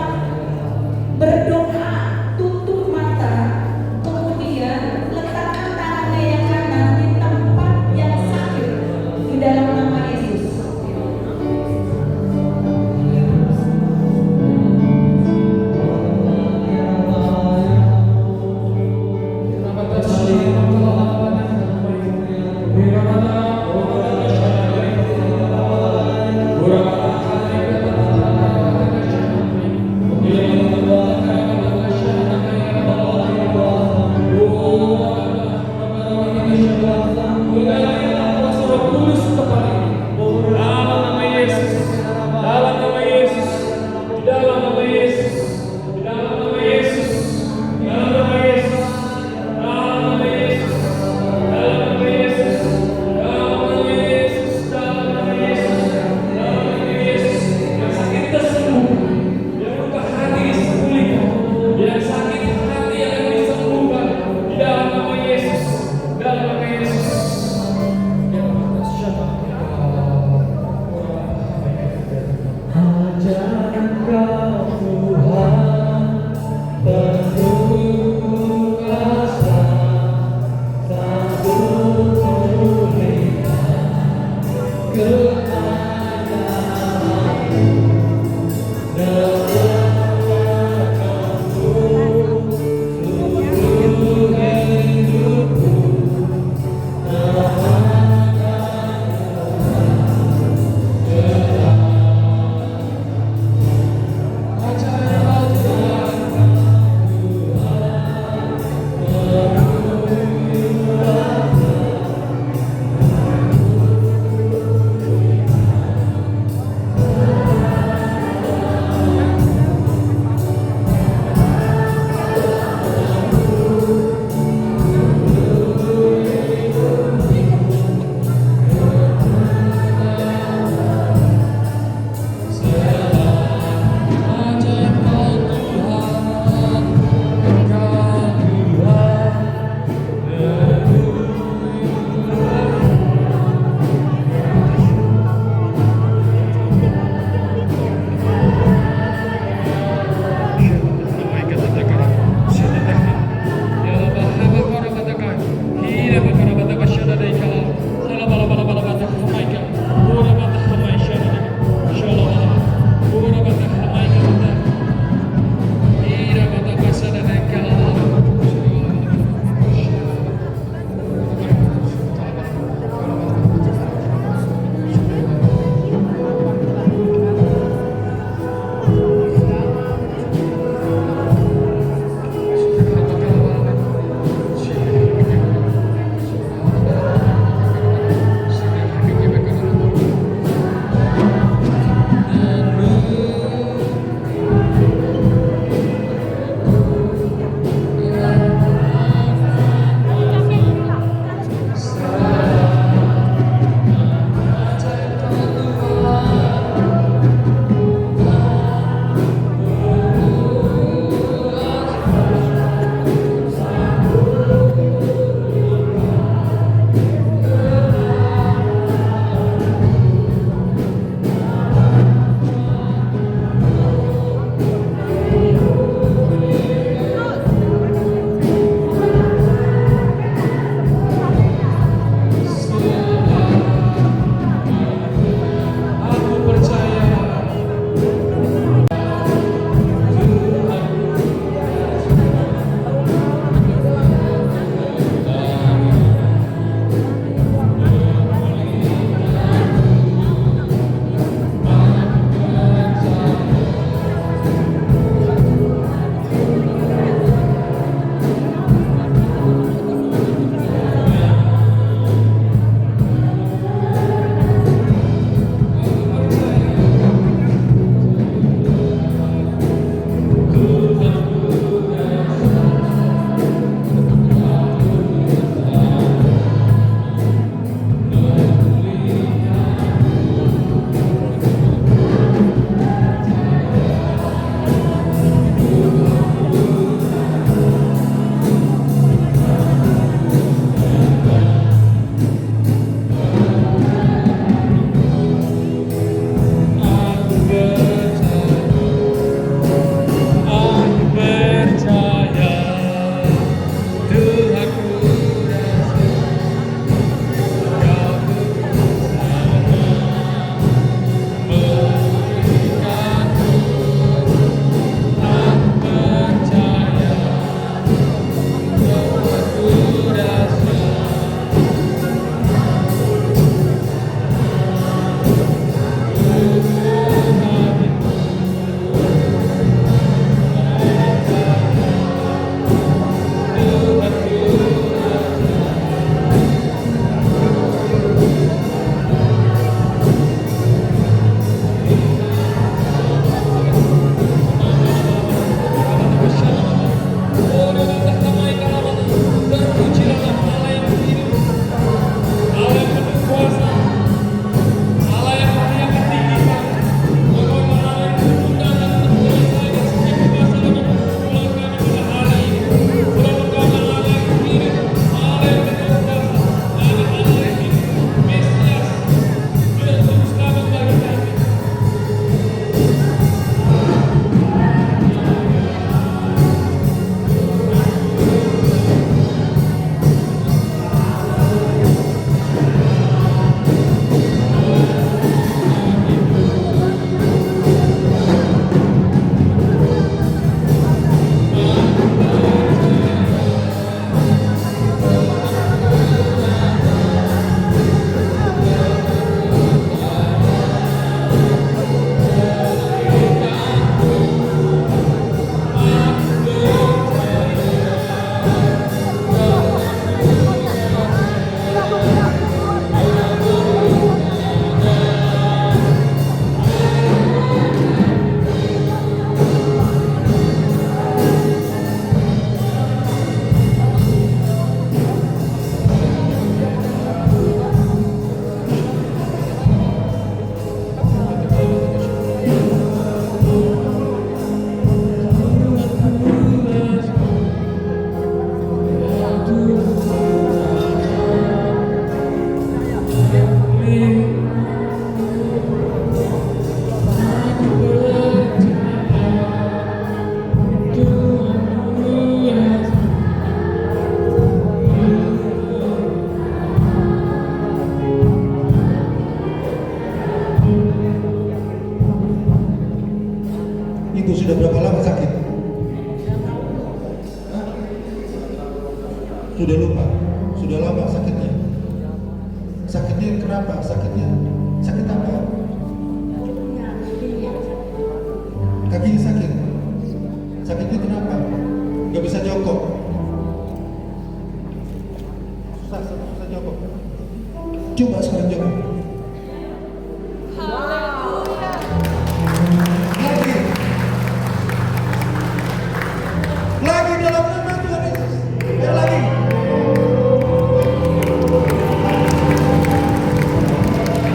Sudah lupa, sudah lama sakitnya. Sakitnya kenapa? Sakit apa? Kakinya sakit. Sakitnya kenapa? Gak bisa jongkok. Susah jongkok. Coba sekarang jongkok. Lagi dalam nama Tuhan Yesus. Lagi.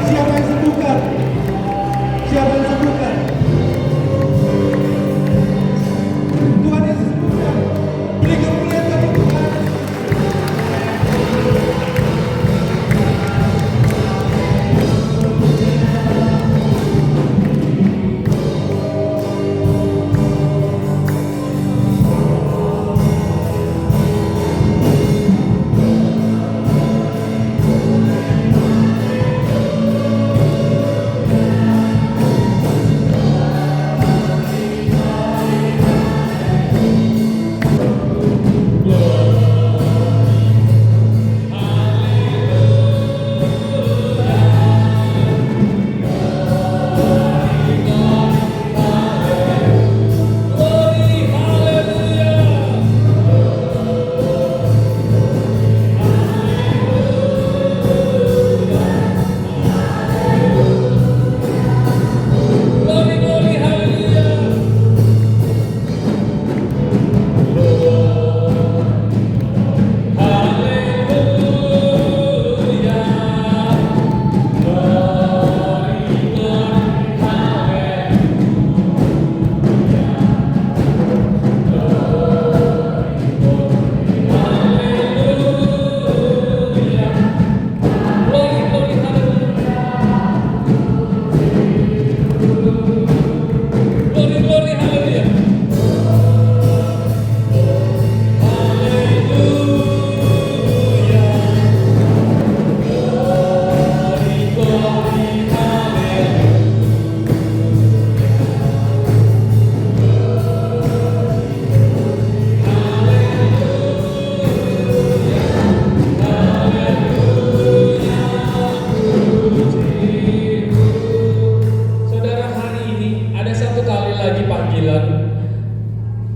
Siapa yang sembuhkan? Siapa yang sembuhkan? Tuhan Yesus sembuhkan. Beri kemuliaan kami Tuhan.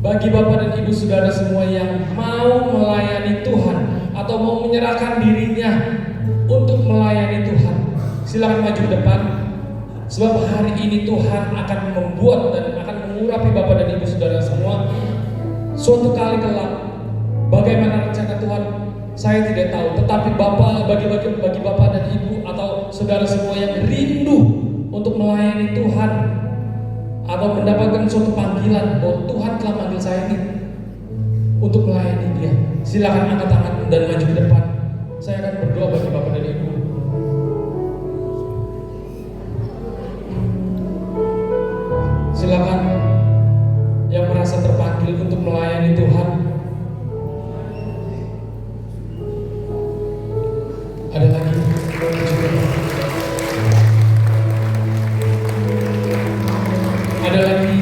Bagi Bapak dan Ibu Saudara semua yang mau melayani Tuhan atau mau menyerahkan dirinya untuk melayani Tuhan, silakan maju ke depan. Sebab hari ini Tuhan akan membuat dan akan mengurapi Bapak dan Ibu Saudara semua. Suatu kali kelak, bagaimana rencana Tuhan, saya tidak tahu. Tetapi bagi Bapak dan Ibu atau saudara semua yang rindu untuk melayani Tuhan atau mendapatkan suatu panggilan bahwa Tuhan telah manggil saya ini untuk melayani Dia, silakan angkat tangan dan maju ke depan. Saya akan berdoa bagi Bapak dan Ibu. Silakan yang merasa terpanggil untuk melayani Tuhan. Ada lagi? Ada lagi?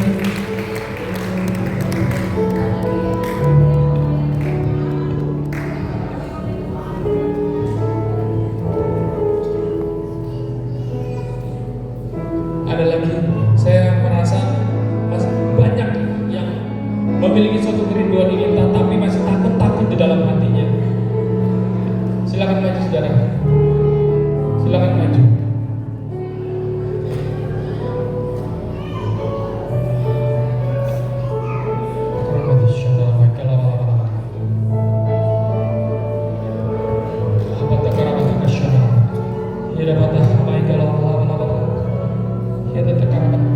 Ada lagi? Saya merasa masih banyak yang memiliki suatu kerinduan ini, tapi masih takut di dalam hatinya. Silakan maju, saudara. Silakan maju.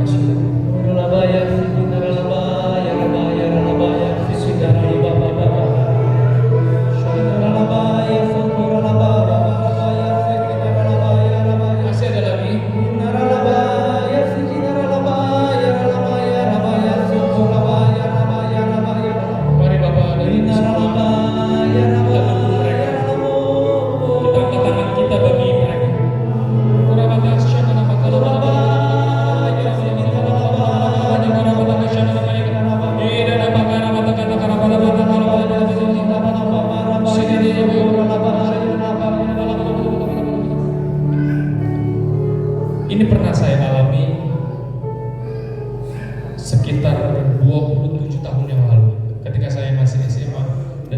Shalom.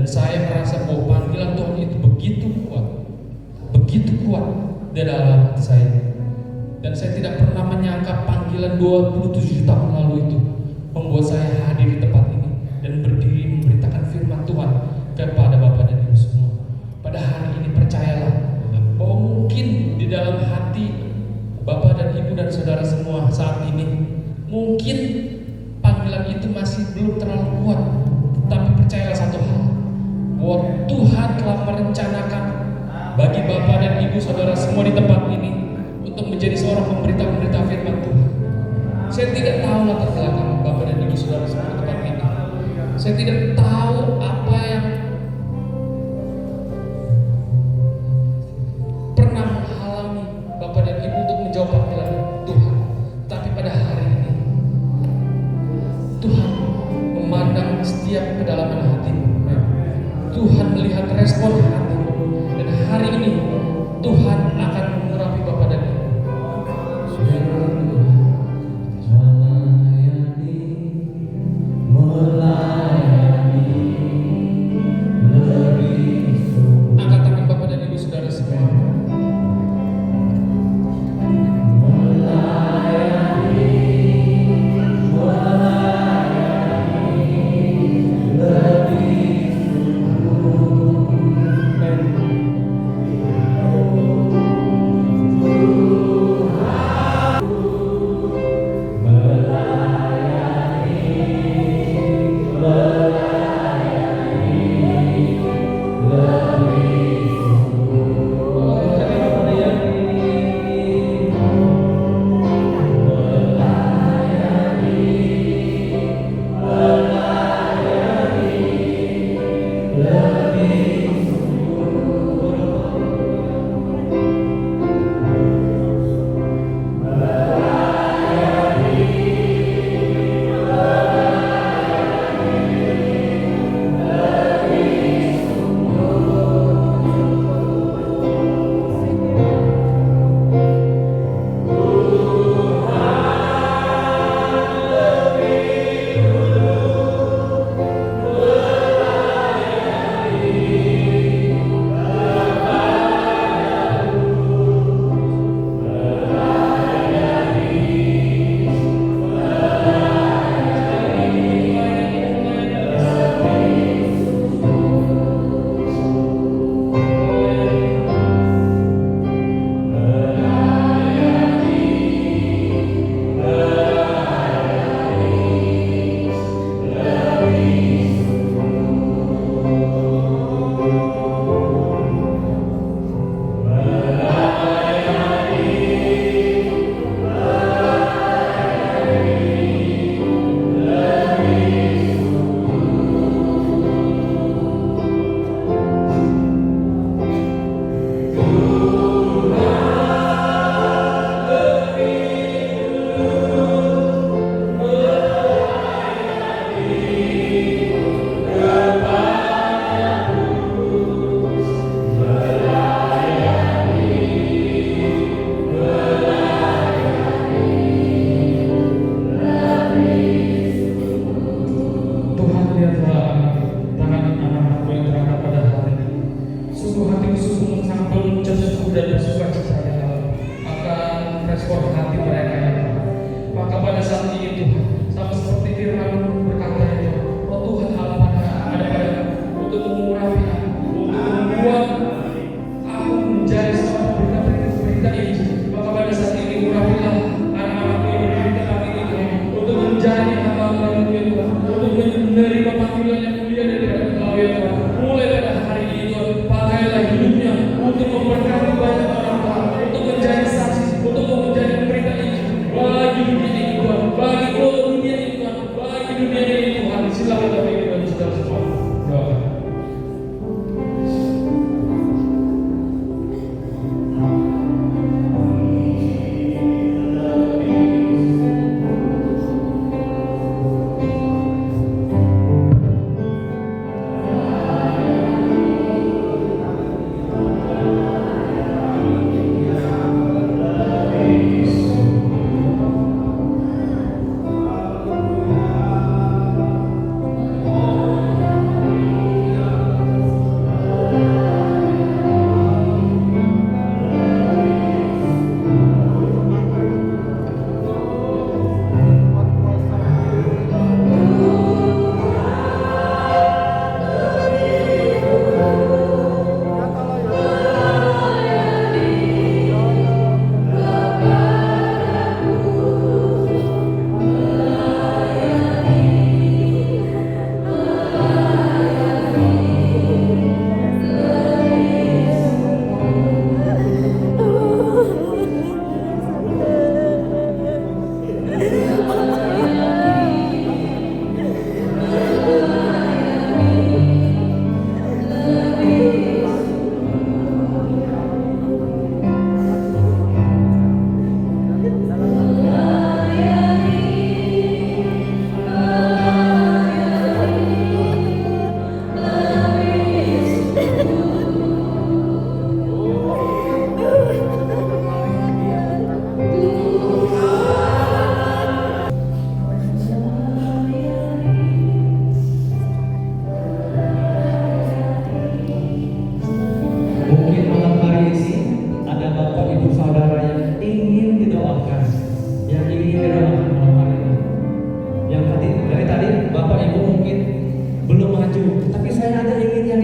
Dan saya merasa bahwa panggilan Tuhan itu begitu kuat di dalam hati saya. Dan saya tidak pernah menyangka panggilan 27 tahun lalu itu membuat saya hadir di tempat ini dan berdiri memberitakan firman Tuhan kepada Bapak dan Ibu semua. Pada hari ini percayalah bahwa mungkin di dalam hati Bapak dan Ibu dan saudara semua saat ini mungkin panggilan itu masih belum terlalu kuat. Tapi percayalah satu hal, bahwa Tuhan telah merencanakan bagi Bapak dan Ibu saudara semua di tempat ini untuk menjadi seorang pemberita firman Tuhan. Saya tidak tahu latar belakang Bapak dan Ibu saudara semua di tempat ini. Saya tidak tahu apa yang pernah menghalangi Bapak dan Ibu untuk menjawab panggilan Tuhan. Tapi pada hari ini Tuhan memandang setiap kedalaman hatimu. Tuhan melihat respon hatimu. Dan hari ini Tuhan akan mengurapi Bapak dan Ibu. Angkat tangan Bapak dan Ibu saudara semua.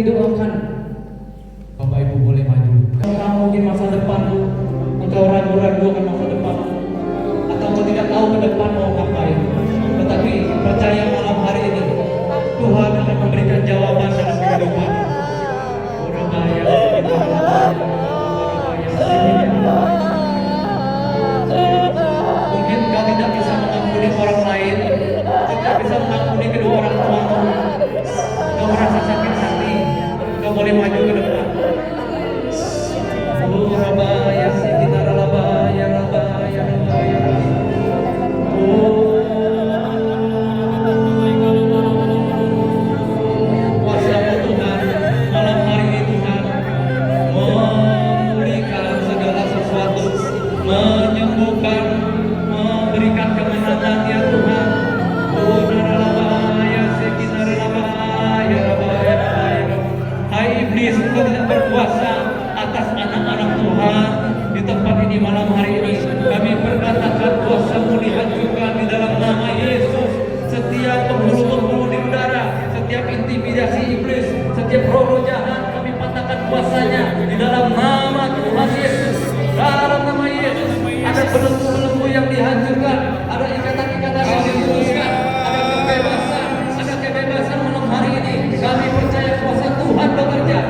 didoakan. Bapak Ibu boleh maju. Kalau kamu mungkin masa depan, engkau ragu-ragu akan masa depan, atau engkau tidak tahu ke depan mau ngapain. Tetapi percaya malam hari ini Tuhan akan memberikan jawaban dalam kehidupan. Mungkin kau tidak bisa mengampuni orang lain, tidak bisa mengampuni kedua orang tuamu. Kau merasa sakit hati, kau boleh maju ke depan. Rabaya Sikita Rabaya Rabaya Rabaya. Kuasa Tuhan malam hari ini Tuhan memulihkan segala sesuatu, menyembuhkan, memberikan kemenangan ya Tuhan. Rabaya Sikita Rabaya Rabaya Rabaya. Hai iblis, engkau tidak berkuasa atas anak-anak Tuhan di tempat ini malam hari ini. Kami berkatakan kuasa-Mu dihancurkan di dalam nama Yesus. Setiap penghulu-penghulu di udara, setiap intimidasi iblis, setiap roh jahat, kami patahkan kuasanya di dalam nama Tuhan Yesus. Dalam nama Yesus ada belenggu-belenggu yang dihancurkan, ada ikatan-ikatan yang diputuskan, ada kebebasan malam hari ini. Kami percaya kuasa Tuhan bekerja.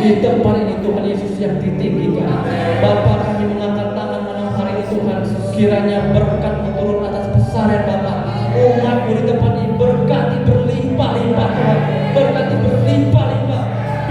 di tempat ini Tuhan Yesus yang ditinggikan. Bapa, kami mengangkat tangan malam hari ini Tuhan, kiranya berkat turun atas pesantren Bapa. Umat-Mu di tempat ini berkati berlimpah-limpah Tuhan, berkati berlimpah-limpah.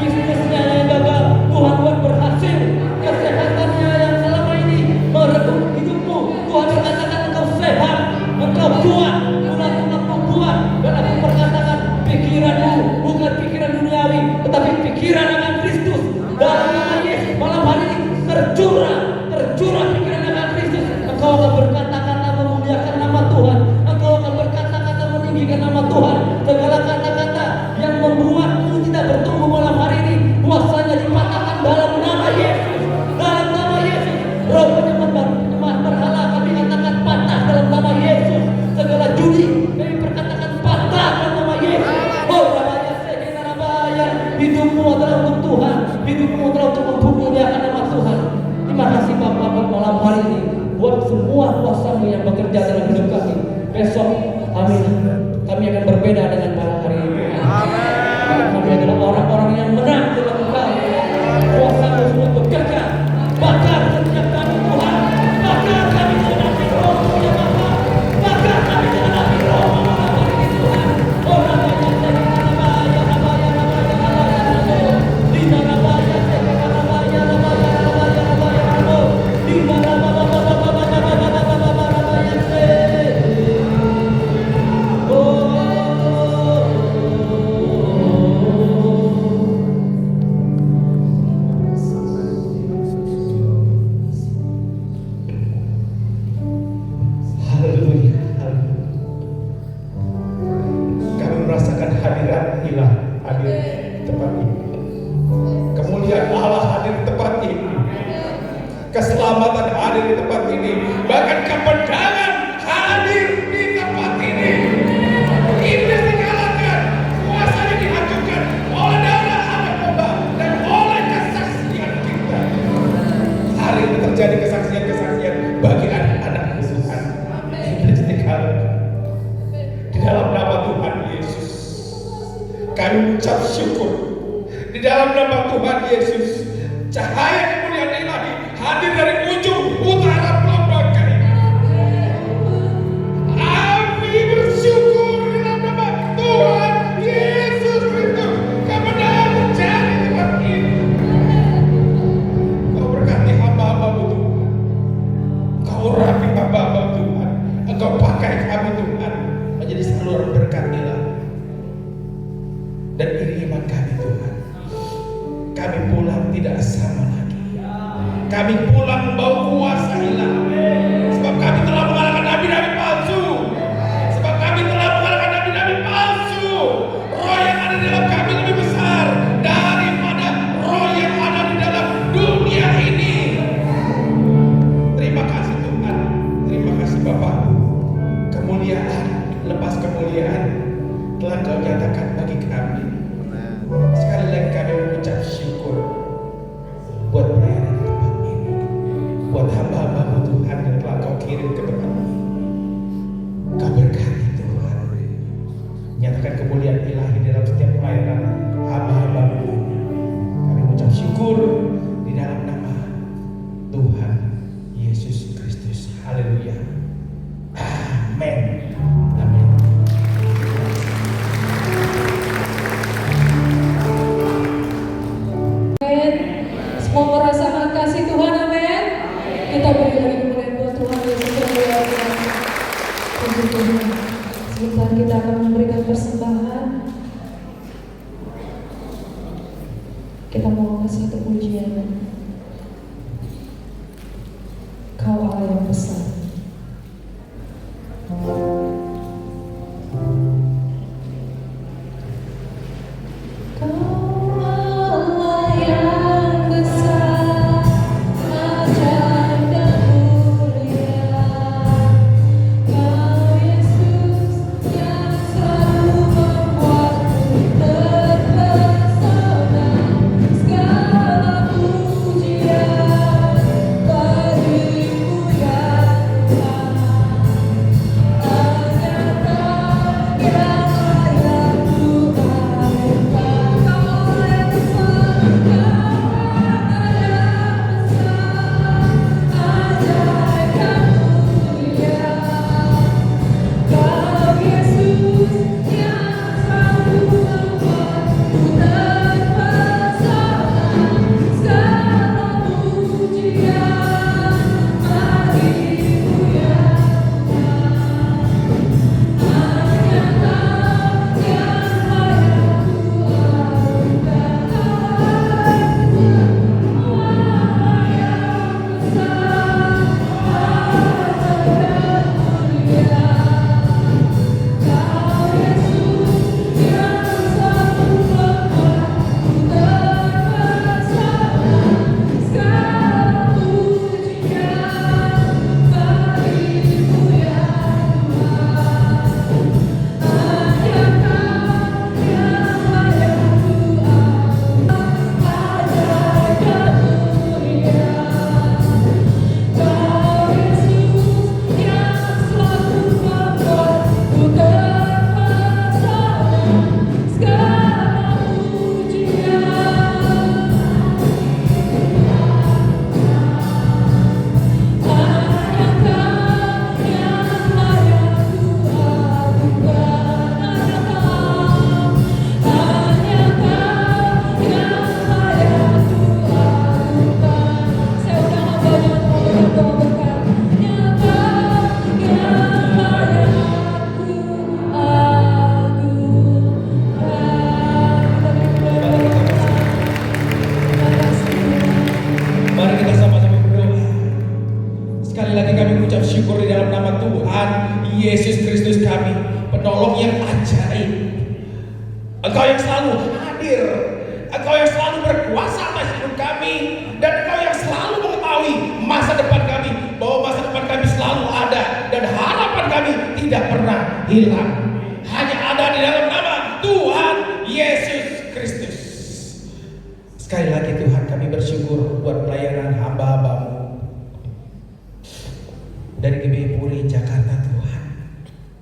Bisnisnya yang gagal Tuhan buat berhasil, kesehatannya yang selama ini meredup hidupmu Tuhan berkatakan Engkau sehat, Engkau kuat, Engkau kuat. Dan aku berkatakan pikiranmu bukan pikiran duniawi, tetapi pikiran akan Kristus. Dalam nama Yesus malam hari ini tercurah pikiran akan Kristus. Engkau akan berkata-kata memuliakan nama Tuhan, engkau akan berkata-kata meninggikan nama Tuhan. Segala kata-kata yang membuatmu tidak bertumbuh malam hari ini kuasanya dipatahkan dalam nama Yesus. Dalam nama Yesus, roh penyembah berhala kami katakan patah dalam nama Yesus. Segala judi kami perkatakan patah dalam nama Yesus. Oh Rabaya Sekena Rabaya, hidupmu adalah untuk Tuhan, hidupmu adalah untuk memuliakan nama Tuhan. Terima kasih Bapak buat malam hari ini, buat semua kuasa-Mu yang bekerja dalam hidup kami. Besok kami akan berbeda dengan malam hari ini. Kami adalah orang-orang yang menang dalam Engkau. Kuasa-Mu semua bekerja. Bakar setiap kami Tuhan. Bakar kami dengan api Roh-Mu ya Bapa. Bakar kami dengan api Roh-Mu malam hari ini Tuhan. Oh Rabaya Sekena Rabaya, Rabaya, Rabaya, Rabaya, Rabaya. Dina Rabaya Sekena Rabaya, Rabaya, Rabaya, Rabaya, Rabaya. Dina Rabaya, Rabaya Sekena. Haleluya. Kami merasakan hadirat Ilah hadir di tempat ini. Kemuliaan Allah hadir di tempat ini. Keselamatan hadir di tempat ini. Bahkan kemenangan hadir di tempat ini. Iblis dikalahkan, kuasanya dihancurkan oleh darah anak domba dan oleh kesaksian kita. Hari ini terjadi kesaksian-kesaksian bagi anak-anak Tuhan. Iblis dikalahkan. Di dalam nama Tuhan Yesus, kami ucap syukur. Di dalam nama Tuhan Yesus, cahaya kemuliaan ilahi hadir dari ujung utara pulau Bangkai. Kami bersyukur di dalam nama Tuhan Yesus Kristus. Kemenangan terjadi di tempat ini. Kau berkati hamba-hamba-Mu Tuhan. Kau rapi hamba-hamba Tuhan. Engkau pakai kami Tuhan menjadi saluran berkat ilahi. Dan ini iman kami Tuhan. Kami pulang tidak sama lagi. Kami pulang membawa kuasa ilahi. Sebab kami telah mengalahkan nabi-nabi palsu. Sebab kami telah mengalahkan nabi-nabi palsu. Roh yang ada di dalam kami lebih besar daripada roh yang ada di dalam dunia ini. Terima kasih Tuhan. Terima kasih Bapak. Kemuliaan, lepas kemuliaan telah Kau nyatakan bagi kami. Sekali lagi kami mengucap syukur buat pelayanan tempat ini, buat hamba-hamba-Mu Tuhan yang telah Kau kirim ke tempat ini. Kau berkati Tuhan, nyatakan kemuliaan ilahi dalam setiap pelayanan hamba-hamba-Mu. Kami mengucap syukur di dalam nama Tuhan Yesus Kristus. Haleluya. Amin. Amin. Semua merasakan kasih Tuhan, amin. Kita beri lagi kemuliaan buat Tuhan Yesus yang luar biasa. Puji Tuhan. Sebentar kita akan memberikan persembahan. Kita mau ke satu pujian. Kau Allah yang besar. Segala tidak pernah hilang. Hanya ada di dalam nama Tuhan Yesus Kristus. Sekali lagi Tuhan, kami bersyukur buat pelayanan hamba-Hamba-Mu dari GBI Puri Jakarta. Tuhan,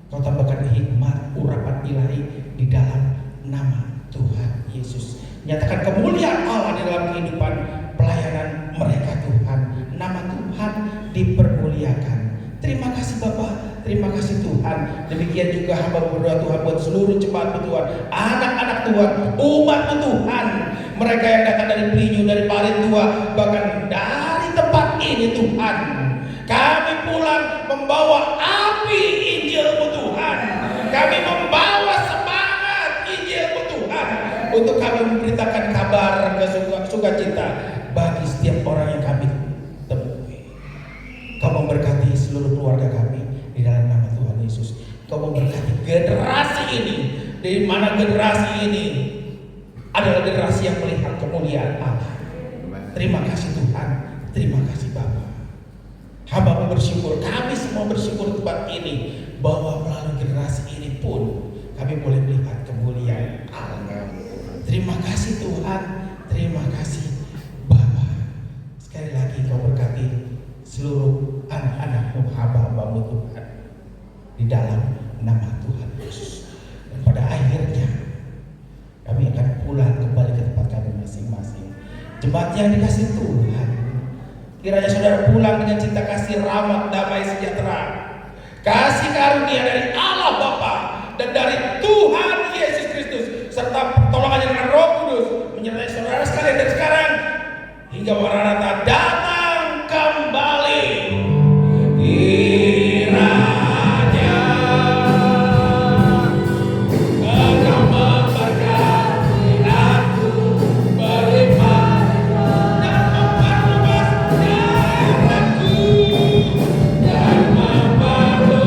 Kau tambahkan hikmat urapan ilahi di dalam nama Tuhan Yesus. Nyatakan kemuliaan Allah di dalam kehidupan pelayanan mereka Tuhan. Nama Tuhan dipermuliakan. Terima kasih Bapak, terima kasih Tuhan. Demikian juga hamba berdoa Tuhan buat seluruh jemaat Tuhan, anak-anak Tuhan, umat Tuhan, mereka yang datang dari Pelinyu, dari Parit Tua, bahkan dari tempat ini Tuhan. Kami pulang membawa api Injil-Mu Tuhan. Kami membawa semangat Injil-Mu Tuhan untuk kami memberitakan kabar sukacita bagi setiap orang yang kami temui. Kau memberkati seluruh keluarga kami di dalam nama Tuhan Yesus. Kau memberkati generasi ini, di mana generasi ini adalah generasi yang melihat kemuliaan Allah. Terima kasih Tuhan, terima kasih Bapa. Hamba bersyukur, kami semua bersyukur tempat ini, bahwa melalui generasi ini pun kami boleh melihat kemuliaan Allah. Terima kasih Tuhan, terima kasih Bapa. Sekali lagi Kau berkati seluruh anak-anak-Mu, hamba-hamba-Mu Tuhan, di dalam nama Tuhan Yesus. Dan pada akhirnya kami akan pulang kembali ke tempat kami masing-masing. Jemaat yang dikasihi Tuhan, kiranya saudara pulang dengan cinta kasih, rahmat, damai, sejahtera, kasih karunia dari Allah Bapa dan dari Tuhan Yesus Kristus, serta pertolongannya dengan Roh Kudus menyertai saudara sekalian dari sekarang hingga Maranatha datang kembali. Kiranya Engkau memberkati aku, berlimpah dan memperluas daerahku, dan memperluas daerahku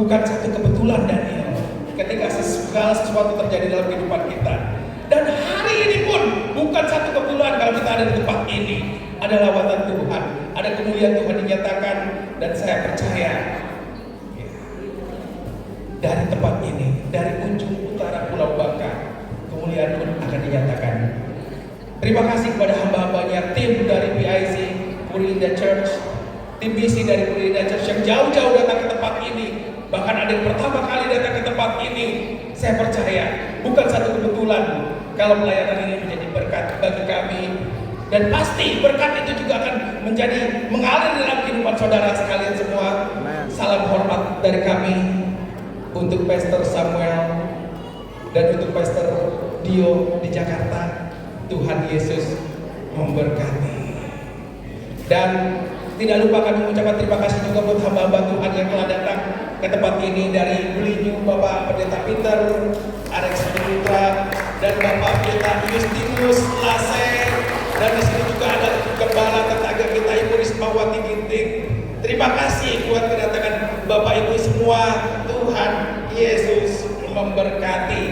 bukan satu kebetulan Daniel ketika segala sesuatu terjadi dalam kehidupan kita. Dan hari ini pun bukan satu kebetulan kalau kita ada di tempat ini. Ada lawatan Tuhan, ada kemuliaan Tuhan dinyatakan, dan saya percaya dari tempat ini, dari ujung utara Pulau Bangka, kemuliaan pun akan dinyatakan. Terima kasih kepada hamba-hambanya, tim dari PIC Puri Indah Church, tim BC dari Puri Indah Church yang jauh-jauh datang ke tempat ini. Bahkan ada yang pertama kali datang ke tempat ini. Saya percaya bukan satu kebetulan kalau pelayanan ini menjadi berkat bagi kami. Dan pasti berkat itu juga akan menjadi mengalir dalam kehidupan saudara sekalian semua. Salam hormat dari kami untuk Pastor Samuel dan untuk Pastor Dio di Jakarta. Tuhan Yesus memberkati. Dan tidak lupa kami mengucapkan terima kasih juga buat hamba-hamba Tuhan yang telah datang ke tempat ini dari Pelinyu, Bapak Pendeta Peter, Alex Putra, dan Bapak Pendeta Justinus Laser, dan di sini juga ada Gembala tetangga kita Ibu Rismawati Ginting. Terima kasih buat kedatangan Bapak Ibu semua. Tuhan Yesus memberkati.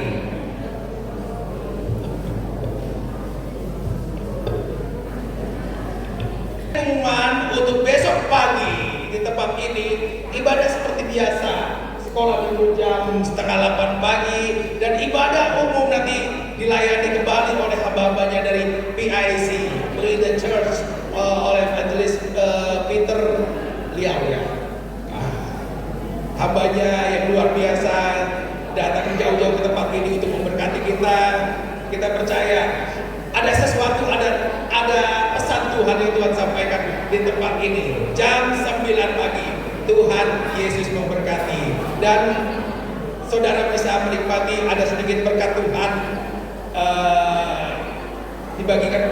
Pengumuman untuk besok pagi di tempat ini ibadah seperti biasa. sekolah minggu jam setengah 8 pagi, dan ibadah umum nanti dilayani kembali oleh hamba-hambanya dari PIC, Pelita Church, oleh Evangelis Peter Liao ya. Hambanya yang luar biasa datang jauh-jauh ke tempat ini untuk memberkati kita. Kita percaya ada sesuatu, ada pesan Tuhan yang Tuhan sampaikan di tempat ini. Jam 9 pagi Tuhan Yesus memberkati, dan saudara bisa menikmati ada sedikit berkat Tuhan dibagikan.